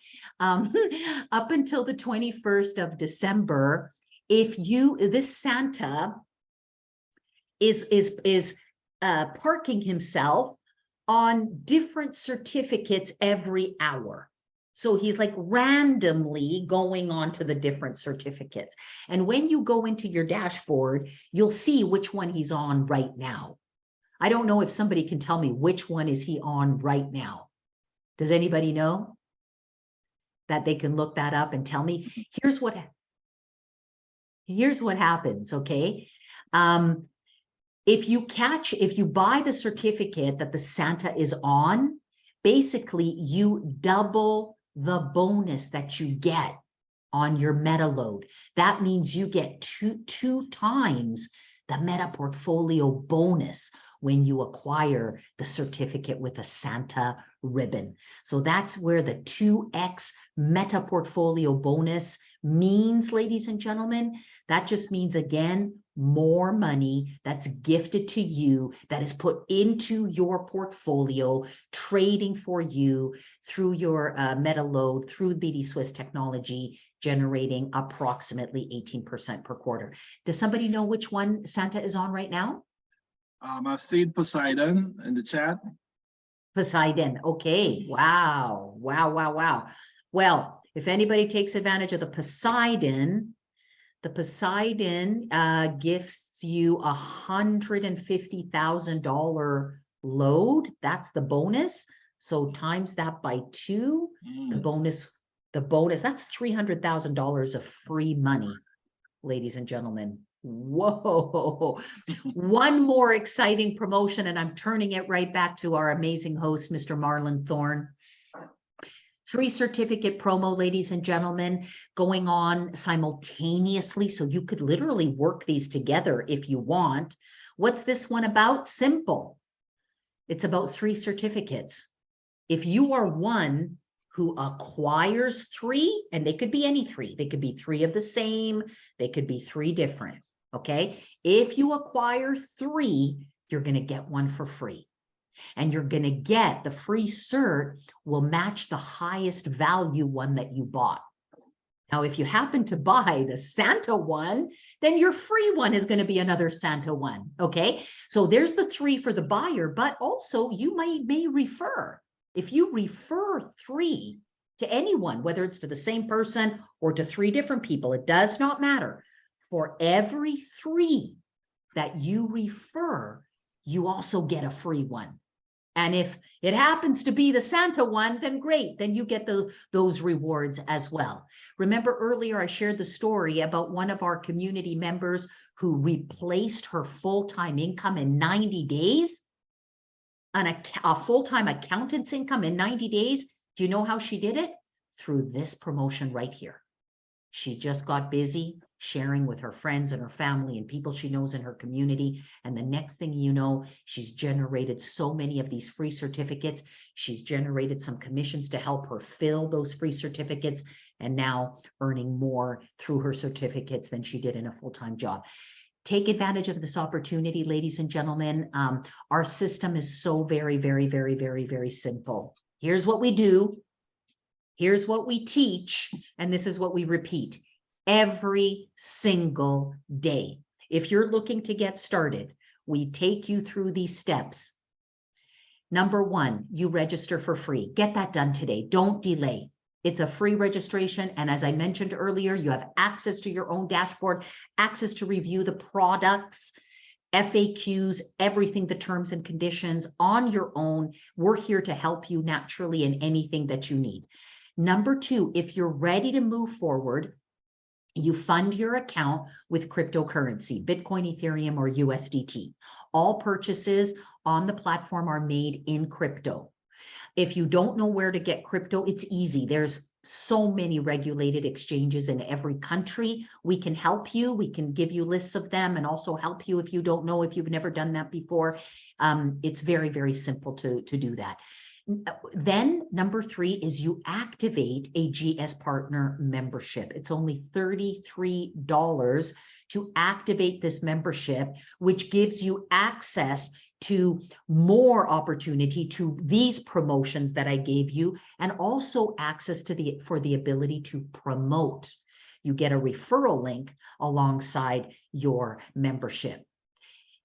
Up until the 21st of December, this Santa is parking himself on different certificates every hour. So he's like randomly going on to the different certificates. And when you go into your dashboard, you'll see which one he's on right now. I don't know if somebody can tell me which one is he on right now. Does anybody know? That they can look that up and tell me. Here's what happens, okay? If you buy the certificate that the Santa is on, basically you double the bonus that you get on your meta load. That means you get two times the meta portfolio bonus when you acquire the certificate with a Santa ribbon. So that's where the 2x meta portfolio bonus means, ladies and gentlemen. That just means, again, more money that's gifted to you, that is put into your portfolio, trading for you through your meta load, through BDSWISS technology, generating approximately 18% per quarter. Does somebody know which one Santa is on right now? I've seen Poseidon in the chat. Poseidon. Okay. Wow. Wow. Wow. Wow. Well, if anybody takes advantage of the Poseidon gifts you $150,000 load. That's the bonus. So times that by 2, the bonus, that's $300,000 of free money, ladies and gentlemen. Whoa. One more exciting promotion, and I'm turning it right back to our amazing host, Mr. Marlon Thorne. 3 certificate promo, ladies and gentlemen, going on simultaneously. So you could literally work these together if you want. What's this one about? Simple. It's about 3 certificates. If you are one who acquires 3, and they could be any 3, they could be 3 of the same, they could be 3 different, okay? If you acquire 3, you're going to get one for free. And you're going to get the free cert will match the highest value one that you bought. Now, if you happen to buy the Santa one, then your free one is going to be another Santa one. Okay, so there's the 3 for the buyer, but also you may refer. If you refer 3 to anyone, whether it's to the same person or to 3 different people, it does not matter. For every 3 that you refer, you also get a free one. And if it happens to be the Santa one, then great, then you get those rewards as well. Remember earlier I shared the story about one of our community members who replaced her full-time income in 90 days, a full-time accountant's income in 90 days. Do you know how she did it? Through this promotion right here. She just got busy sharing with her friends and her family and people she knows in her community. And the next thing you know, she's generated so many of these free certificates. She's generated some commissions to help her fill those free certificates, and now earning more through her certificates than she did in a full-time job. Take advantage of this opportunity, ladies and gentlemen. Our system is so very, very, very, very, very simple. Here's what we do. Here's what we teach, and this is what we repeat every single day. If you're looking to get started, we take you through these steps. Number 1, you register for free. Get that done today. Don't delay. It's a free registration, and as I mentioned earlier, you have access to your own dashboard, access to review the products, FAQs, everything, the terms and conditions on your own. We're here to help you naturally in anything that you need. Number 2, if you're ready to move forward, you fund your account with cryptocurrency, Bitcoin, Ethereum, or USDT. All purchases on the platform are made in crypto. If you don't know where to get crypto, it's easy. There's so many regulated exchanges in every country. We can help you. We can give you lists of them and also help you if you don't know, if you've never done that before. It's very, very simple to do that. Then number 3 is you activate a GS Partner membership. It's only $33 to activate this membership, which gives you access to more opportunity to these promotions that I gave you, and also access to for the ability to promote. You get a referral link alongside your membership.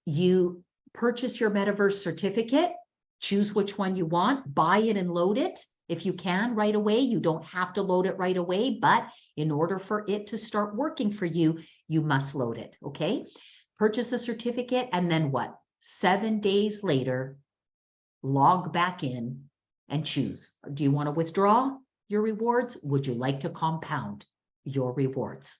You purchase your Metaverse certificate. Choose which one you want, buy it and load it. if you can right away. You don't have to load it right away, but in order for it to start working for you, you must load it, okay? Purchase the certificate, and then what? 7 days later, log back in and choose. Do you want to withdraw your rewards? Would you like to compound your rewards?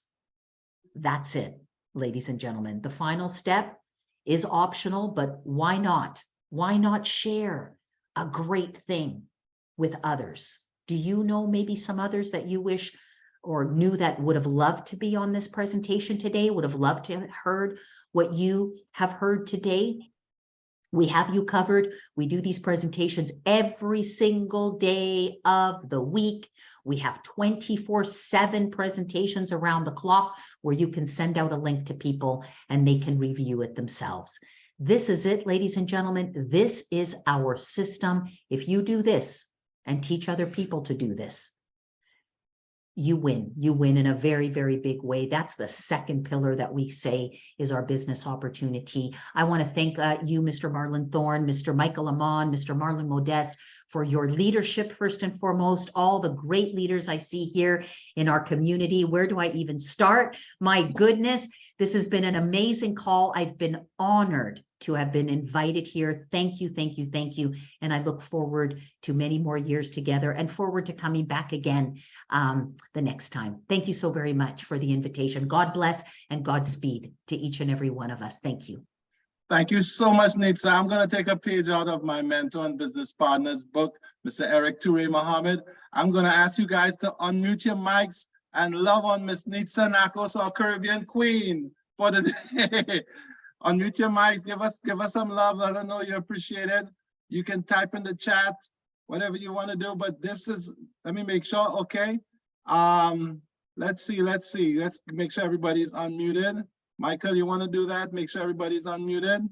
That's it, ladies and gentlemen. The final step is optional, but why not? Why not share a great thing with others? Do you know maybe some others that you wish or knew that would have loved to be on this presentation today, would have loved to have heard what you have heard today? We have you covered. We do these presentations every single day of the week. We have 24/7 presentations around the clock where you can send out a link to people and they can review it themselves. This is it, ladies and gentlemen. This is our system. If you do this and teach other people to do this, you win. You win in a very, very big way. That's the second pillar that we say is our business opportunity. I want to thank you, Mr. Marlon Thorne, Mr. Michael Amon, Mr. Marlon Modeste, for your leadership, first and foremost, all the great leaders I see here in our community. Where do I even start? My goodness, this has been an amazing call. I've been honored to have been invited here. Thank you, thank you, thank you. And I look forward to many more years together and forward to coming back again the next time. Thank you so very much for the invitation. God bless and Godspeed to each and every one of us. Thank you. Thank you so much, Nitsa. I'm going to take a page out of my Mentor and Business Partners book, Mr. Eric Toure Mohammed. I'm going to ask you guys to unmute your mics and love on Miss Nitsa Nakos, our Caribbean Queen, for the day. Unmute your mics, give us some love. Let her know you appreciate it. You can type in the chat, whatever you want to do, but this is, let me make sure, okay. Let's see. Let's make sure everybody's unmuted. Michael, you want to do that? Make sure everybody's unmuted.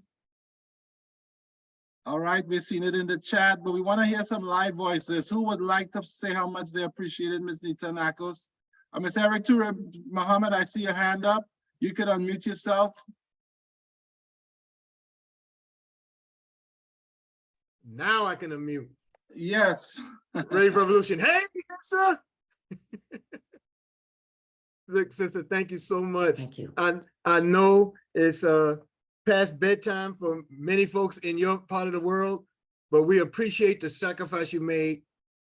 All right, we've seen it in the chat, but we want to hear some live voices. Who would like to say how much they appreciated Ms. Nitsa Nakos? Ms. Eric Toure Mohammed, I see your hand up. You could unmute yourself. Now I can unmute. Yes. Ready for revolution. Hey, Nitsa. Look, sister, thank you so much. Thank you. I know it's past bedtime for many folks in your part of the world, but we appreciate the sacrifice you made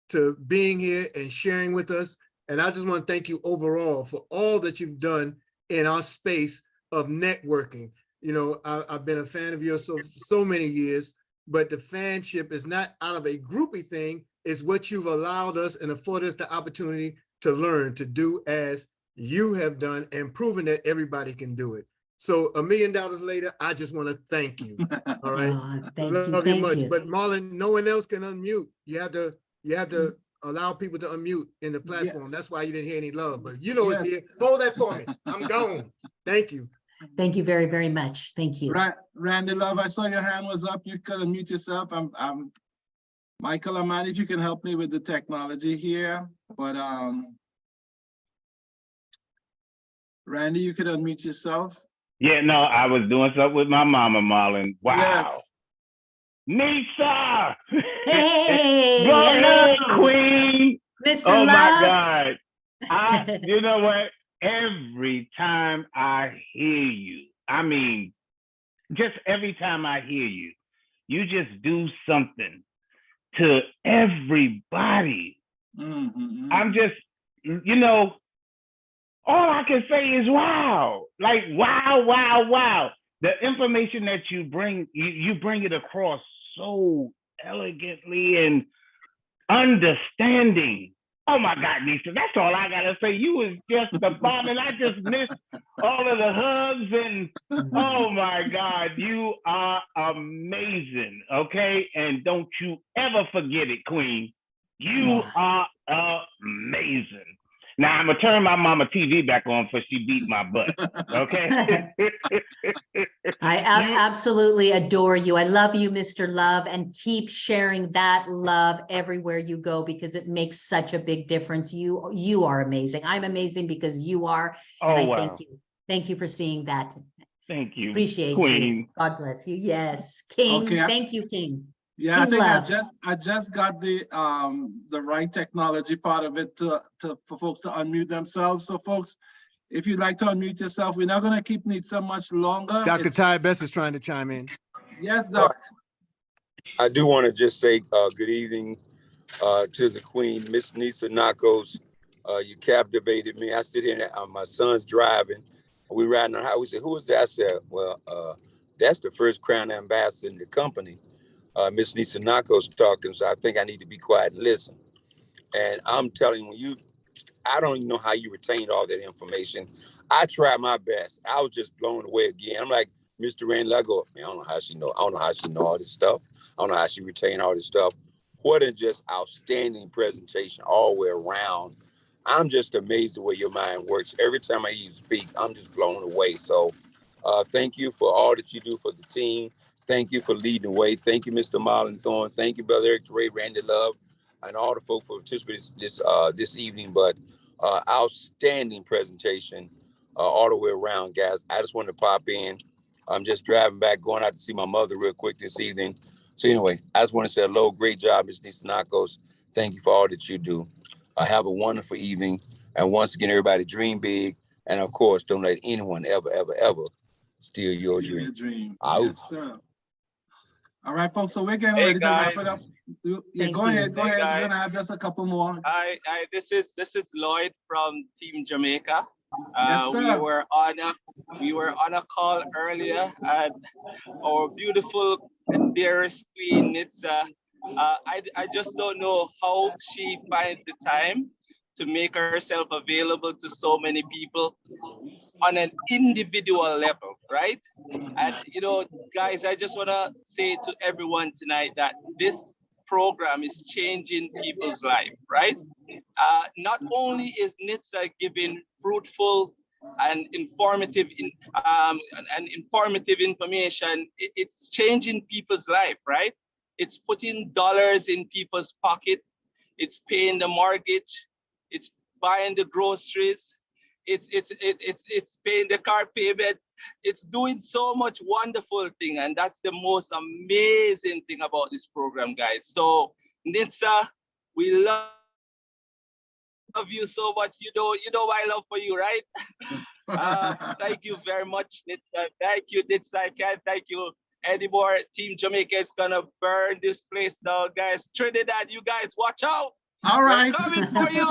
to being here and sharing with us. And I just want to thank you overall for all that you've done in our space of networking. You know, I've been a fan of yours so many years, but the fanship is not out of a groupie thing. It's what you've allowed us and afforded us the opportunity to learn, to do as you have done and proven that everybody can do it. So $1 million later, I just want to thank you. All right. Love you much. But Marlon, no one else can unmute. You have to allow people to unmute in the platform. Yeah. That's why you didn't hear any love. But you know it's here. Hold that for me. I'm gone. Thank you. Thank you very, very much. Thank you. Randy Love, I saw your hand was up. You could unmute yourself. I'm Michael Amani, if you can help me with the technology here. But Randy, you could unmute yourself. Yeah, no, I was doing something with my mama, Marlon. Wow. Yes. Nitsa! Hey, go hello, ahead, Queen. Mr. Oh Love. my God. You know what? Every time I hear you, I mean, just every time I hear you, you just do something to everybody. Mm-hmm. I'm just, you know, all I can say is wow. Like, wow, wow, wow. The information that you bring, you bring it across so elegantly and understanding. Oh my God, Nitsa, that's all I gotta say. You was just the bomb, and I just missed all of the hugs and oh my God, you are amazing, okay? And don't you ever forget it, Queen. You are amazing. Now I'm gonna turn my mama TV back on for she beat my butt. Okay. I absolutely adore you. I love you, Mr. Love, and keep sharing that love everywhere you go because it makes such a big difference. You are amazing. I'm amazing because you are. And I thank you. Thank you for seeing that. Thank you. Appreciate Queen. you. God bless you. Yes. King. Okay. Thank you, King. Yeah, I He think left. I just got the right technology part of it for folks to unmute themselves. So folks, if you'd like to unmute yourself, we're not gonna keep Nitsa much longer. Dr. Ty Best is trying to chime in. Yes, Doc. I do want to just say good evening to the Queen, Miss Nisa Nakos. You captivated me. I sit here, my son's driving. We riding on the highway. We said, who is that? I said, well, that's the first Crown Ambassador in the company. Miss Nisa Nakos talking, so I think I need to be quiet and listen. And I'm telling you, I don't even know how you retained all that information. I tried my best. I was just blown away again. I'm like, Mr. Randall, I go, man, I don't know how she know. I don't know how she know all this stuff. I don't know how she retained all this stuff. What a just outstanding presentation all the way around. I'm just amazed the way your mind works. Every time I hear you speak, I'm just blown away. So thank you for all that you do for the team. Thank you for leading the way. Thank you, Mr. Marlon Thorne. Thank you, Brother Eric Ray, Randy Love, and all the folks for participating this evening. But outstanding presentation all the way around, guys. I just wanted to pop in. I'm just driving back, going out to see my mother real quick this evening. So anyway, I just want to say hello. Great job, Ms. Nisa Nakos. Thank you for all that you do. Have a wonderful evening. And once again, everybody dream big. And of course, don't let anyone ever, ever, ever steal your dream. Yes, sir. All right, folks. So we're getting ready to wrap it up. Yeah, go ahead. Go ahead. We're gonna have just a couple more. This is Lloyd from Team Jamaica. Yes, sir. We were on a call earlier, and our beautiful and dearest Queen Nitsa. I just don't know how she finds the time to make herself available to so many people on an individual level, right? And you know, guys, I just want to say to everyone tonight that this program is changing people's life, right? Not only is Nitsa giving fruitful and informative information, it's changing people's life, right? It's putting dollars in people's pocket. It's paying the mortgage. It's buying the groceries. It's paying the car payment. It's doing so much wonderful thing, and that's the most amazing thing about this program, guys. So Nitsa, we love you so much. You know my love for you, right? Thank you very much, Nitsa. Thank you, Nitsa. I can't thank you anymore. Team Jamaica is gonna burn this place down, guys. Trinidad, you guys watch out. All right. We're coming for you.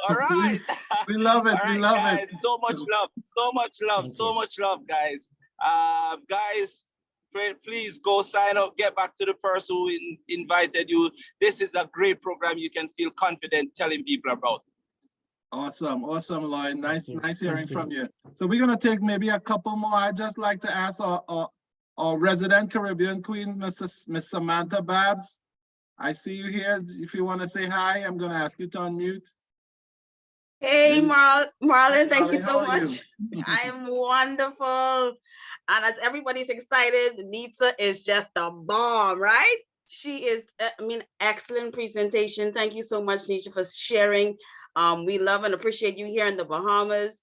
All right. We love it. Right, we love guys, it. So much love. So much love. So much love, guys. Guys, please go sign up. Get back to the person who invited you. This is a great program. You can feel confident telling people about. Awesome, awesome, Lloyd. Nice hearing from you. So we're gonna take maybe a couple more. I'd just like to ask our resident Caribbean Queen, Miss Samantha Babs. I see you here. If you want to say hi, I'm gonna ask you to unmute. Hey, Marlon, thank Marlon, you so how are much. I am wonderful. And as everybody's excited, Nitsa is just the bomb, right? She is, excellent presentation. Thank you so much, Nisha, for sharing. We love and appreciate you here in the Bahamas.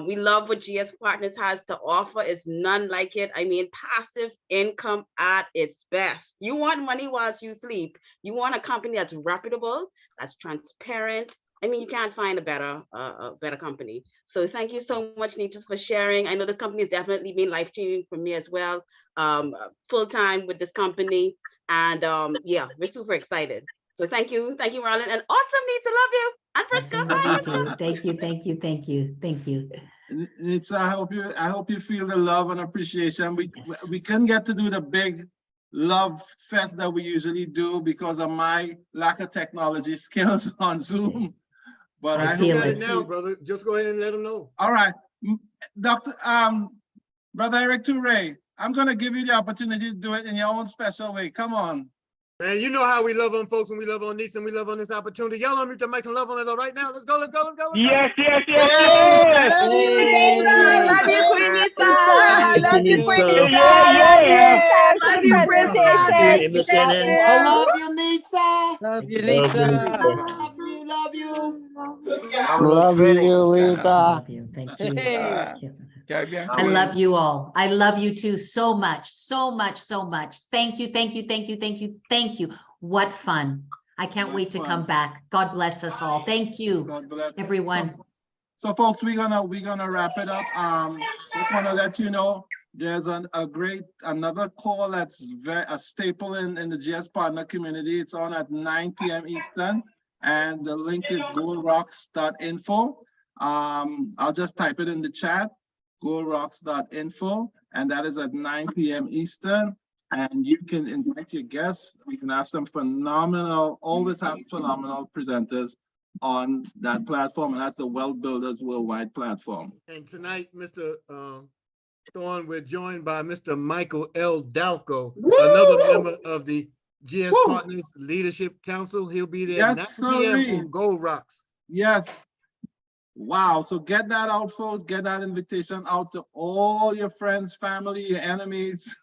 We love what GS Partners has to offer. It's none like it. I mean, passive income at its best. You want money whilst you sleep. You want a company that's reputable, that's transparent. I mean, you can't find a better company. So thank you so much, Nisha, for sharing. I know this company has definitely been life-changing for me as well. Full-time with this company. And yeah, we're super excited. So thank you, Marlon. And awesome, Nitsa, love you. And Prisca, bye. Thank you. Nitsa, I hope you feel the love and appreciation. We couldn't get to do the big love fest that we usually do because of my lack of technology skills on Zoom. But I feel hope it now, brother. Just go ahead and let them know. All right, Brother Eric Toure, I'm gonna give you the opportunity to do it in your own special way. Come on. Man, you know how we love on folks and we love on Nisa and we love on this opportunity. Y'all unmute the mic and love on it all right now. Let's go. Yes. Love you, Queen Nitsa. Love you, Queen Nitsa. Love you, Prisca. I love you, Nisa. Love you, Lisa. Love you. Love you, Lisa. Thank you. Caribbean I Queen. love you all. I love you too so much, so much, so much. Thank you, thank you, thank you, thank you, thank you. What fun. I can't What wait to fun. come back. God bless us all. Thank you, God bless everyone. So folks, we're gonna wrap it up. Just want to let you know there's another call that's a staple in the GS partner community. It's on at 9 p.m. Eastern, and the link is goldrocks.info. I'll just type it in the chat, goldrocks.info, and that is at 9 p.m. Eastern. And you can invite your guests. We can have some always have phenomenal presenters on that platform, and that's the Wealth Builders Worldwide platform. And tonight, Mr. Thorne, we're joined by Mr. Michael L. Dalco, another member of the GS Partners Leadership Council. He'll be there at 9 p.m. on Gold Rocks. Yes. Wow. So get that out, folks. Get that invitation out to all your friends, family, your enemies.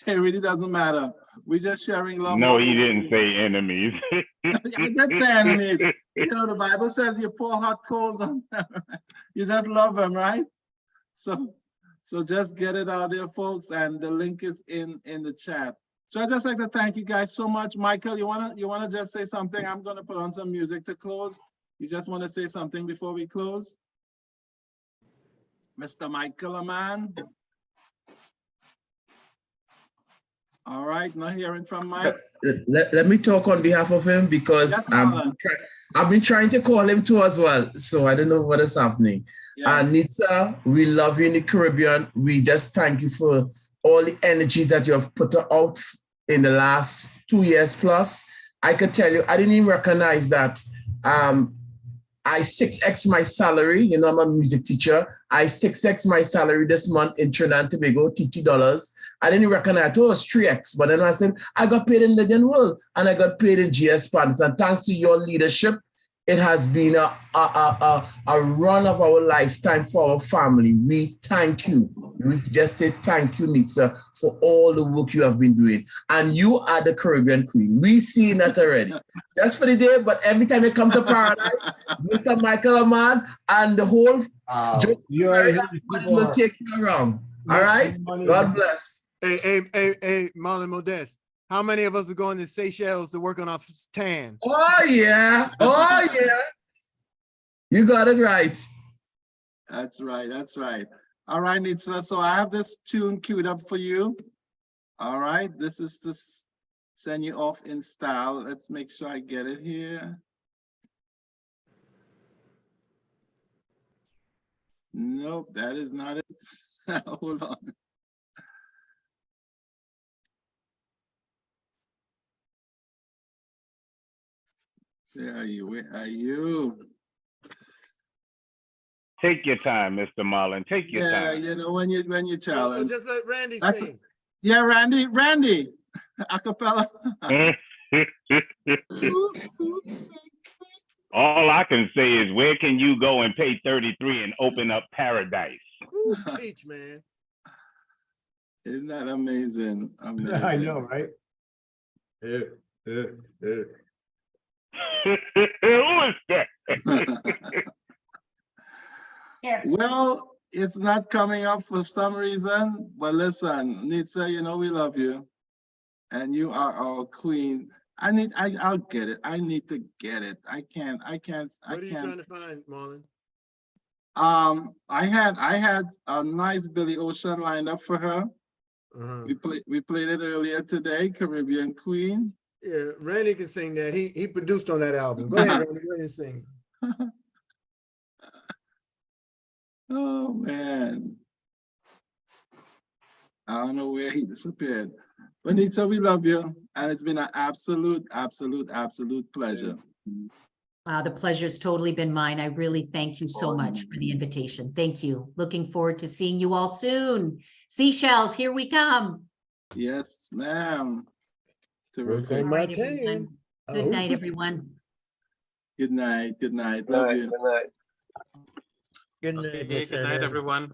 It really doesn't matter. We're just sharing love. No, he didn't say enemies. I did say enemies. You know, the Bible says you pour hot coals on them. You just love them, right? So just get it out there, folks, and the link is in the chat. So I'd just like to thank you guys so much. Michael, you wanna just say something? I'm gonna put on some music to close. You just want to say something before we close? Mr. Michael, a man. All right, not hearing from Mike. Let me talk on behalf of him because Yes, I've been trying to call him too as well. So I don't know what is happening. Yes. Nitsa, we love you in the Caribbean. We just thank you for all the energy that you have put out in the last 2 years plus. I could tell you, I didn't even recognize that I 6x my salary. You know, I'm a music teacher. I 6x my salary this month in Trinidad and Tobago, TT dollars. I didn't recognize it was 3x, but then I said, I got paid in Lydian World and I got paid in GS Partners. And thanks to your leadership, it has been a run of our lifetime for our family. We thank you. We just say thank you, Nitsa, for all the work you have been doing. And you are the Caribbean Queen. We seen that already. Just for the day, but every time you come to Paradise, Mr. Michael Aman and the whole will take you around. All right? God bless. Hey, Marlon Modest. How many of us are going to Seychelles to work on our tan? Oh, yeah. Oh, yeah. You got it right. That's right. That's right. All right, Nitsa. So I have this tune queued up for you. All right. This is to send you off in style. Let's make sure I get it here. Nope, that is not it. Hold on. Where are you? Where are you? Take your time, Mr. Marlon. Take your time. Yeah, you know, when you challenge. Just let Randy That's sing. Yeah, Randy, acapella. All I can say is, where can you go and pay 33 and open up paradise? Ooh, teach, man. Isn't that amazing? Amazing. I know, right? Who is that? Well, it's not coming up for some reason, but listen, Nitsa, you know we love you, and you are our queen. I'll get it. I need to get it. I can't. What are you trying to find, Marlon? I had a nice Billy Ocean lined up for her. We played it earlier today, Caribbean Queen. Yeah, Randy can sing that. He produced on that album. Go ahead, Randy. Go ahead and sing. Oh man. I don't know where he disappeared. But Nitsa, we love you. And it's been an absolute pleasure. The pleasure's totally been mine. I really thank you so much for the invitation. Thank you. Looking forward to seeing you all soon. Seychelles, here we come. Yes, ma'am. Terrific. All right, everyone. Good night, everyone. Good night. Good night. Love you. Good night. Good night, Good night, everyone.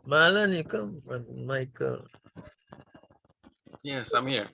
Marlon, you come. Michael. Yes, I'm here.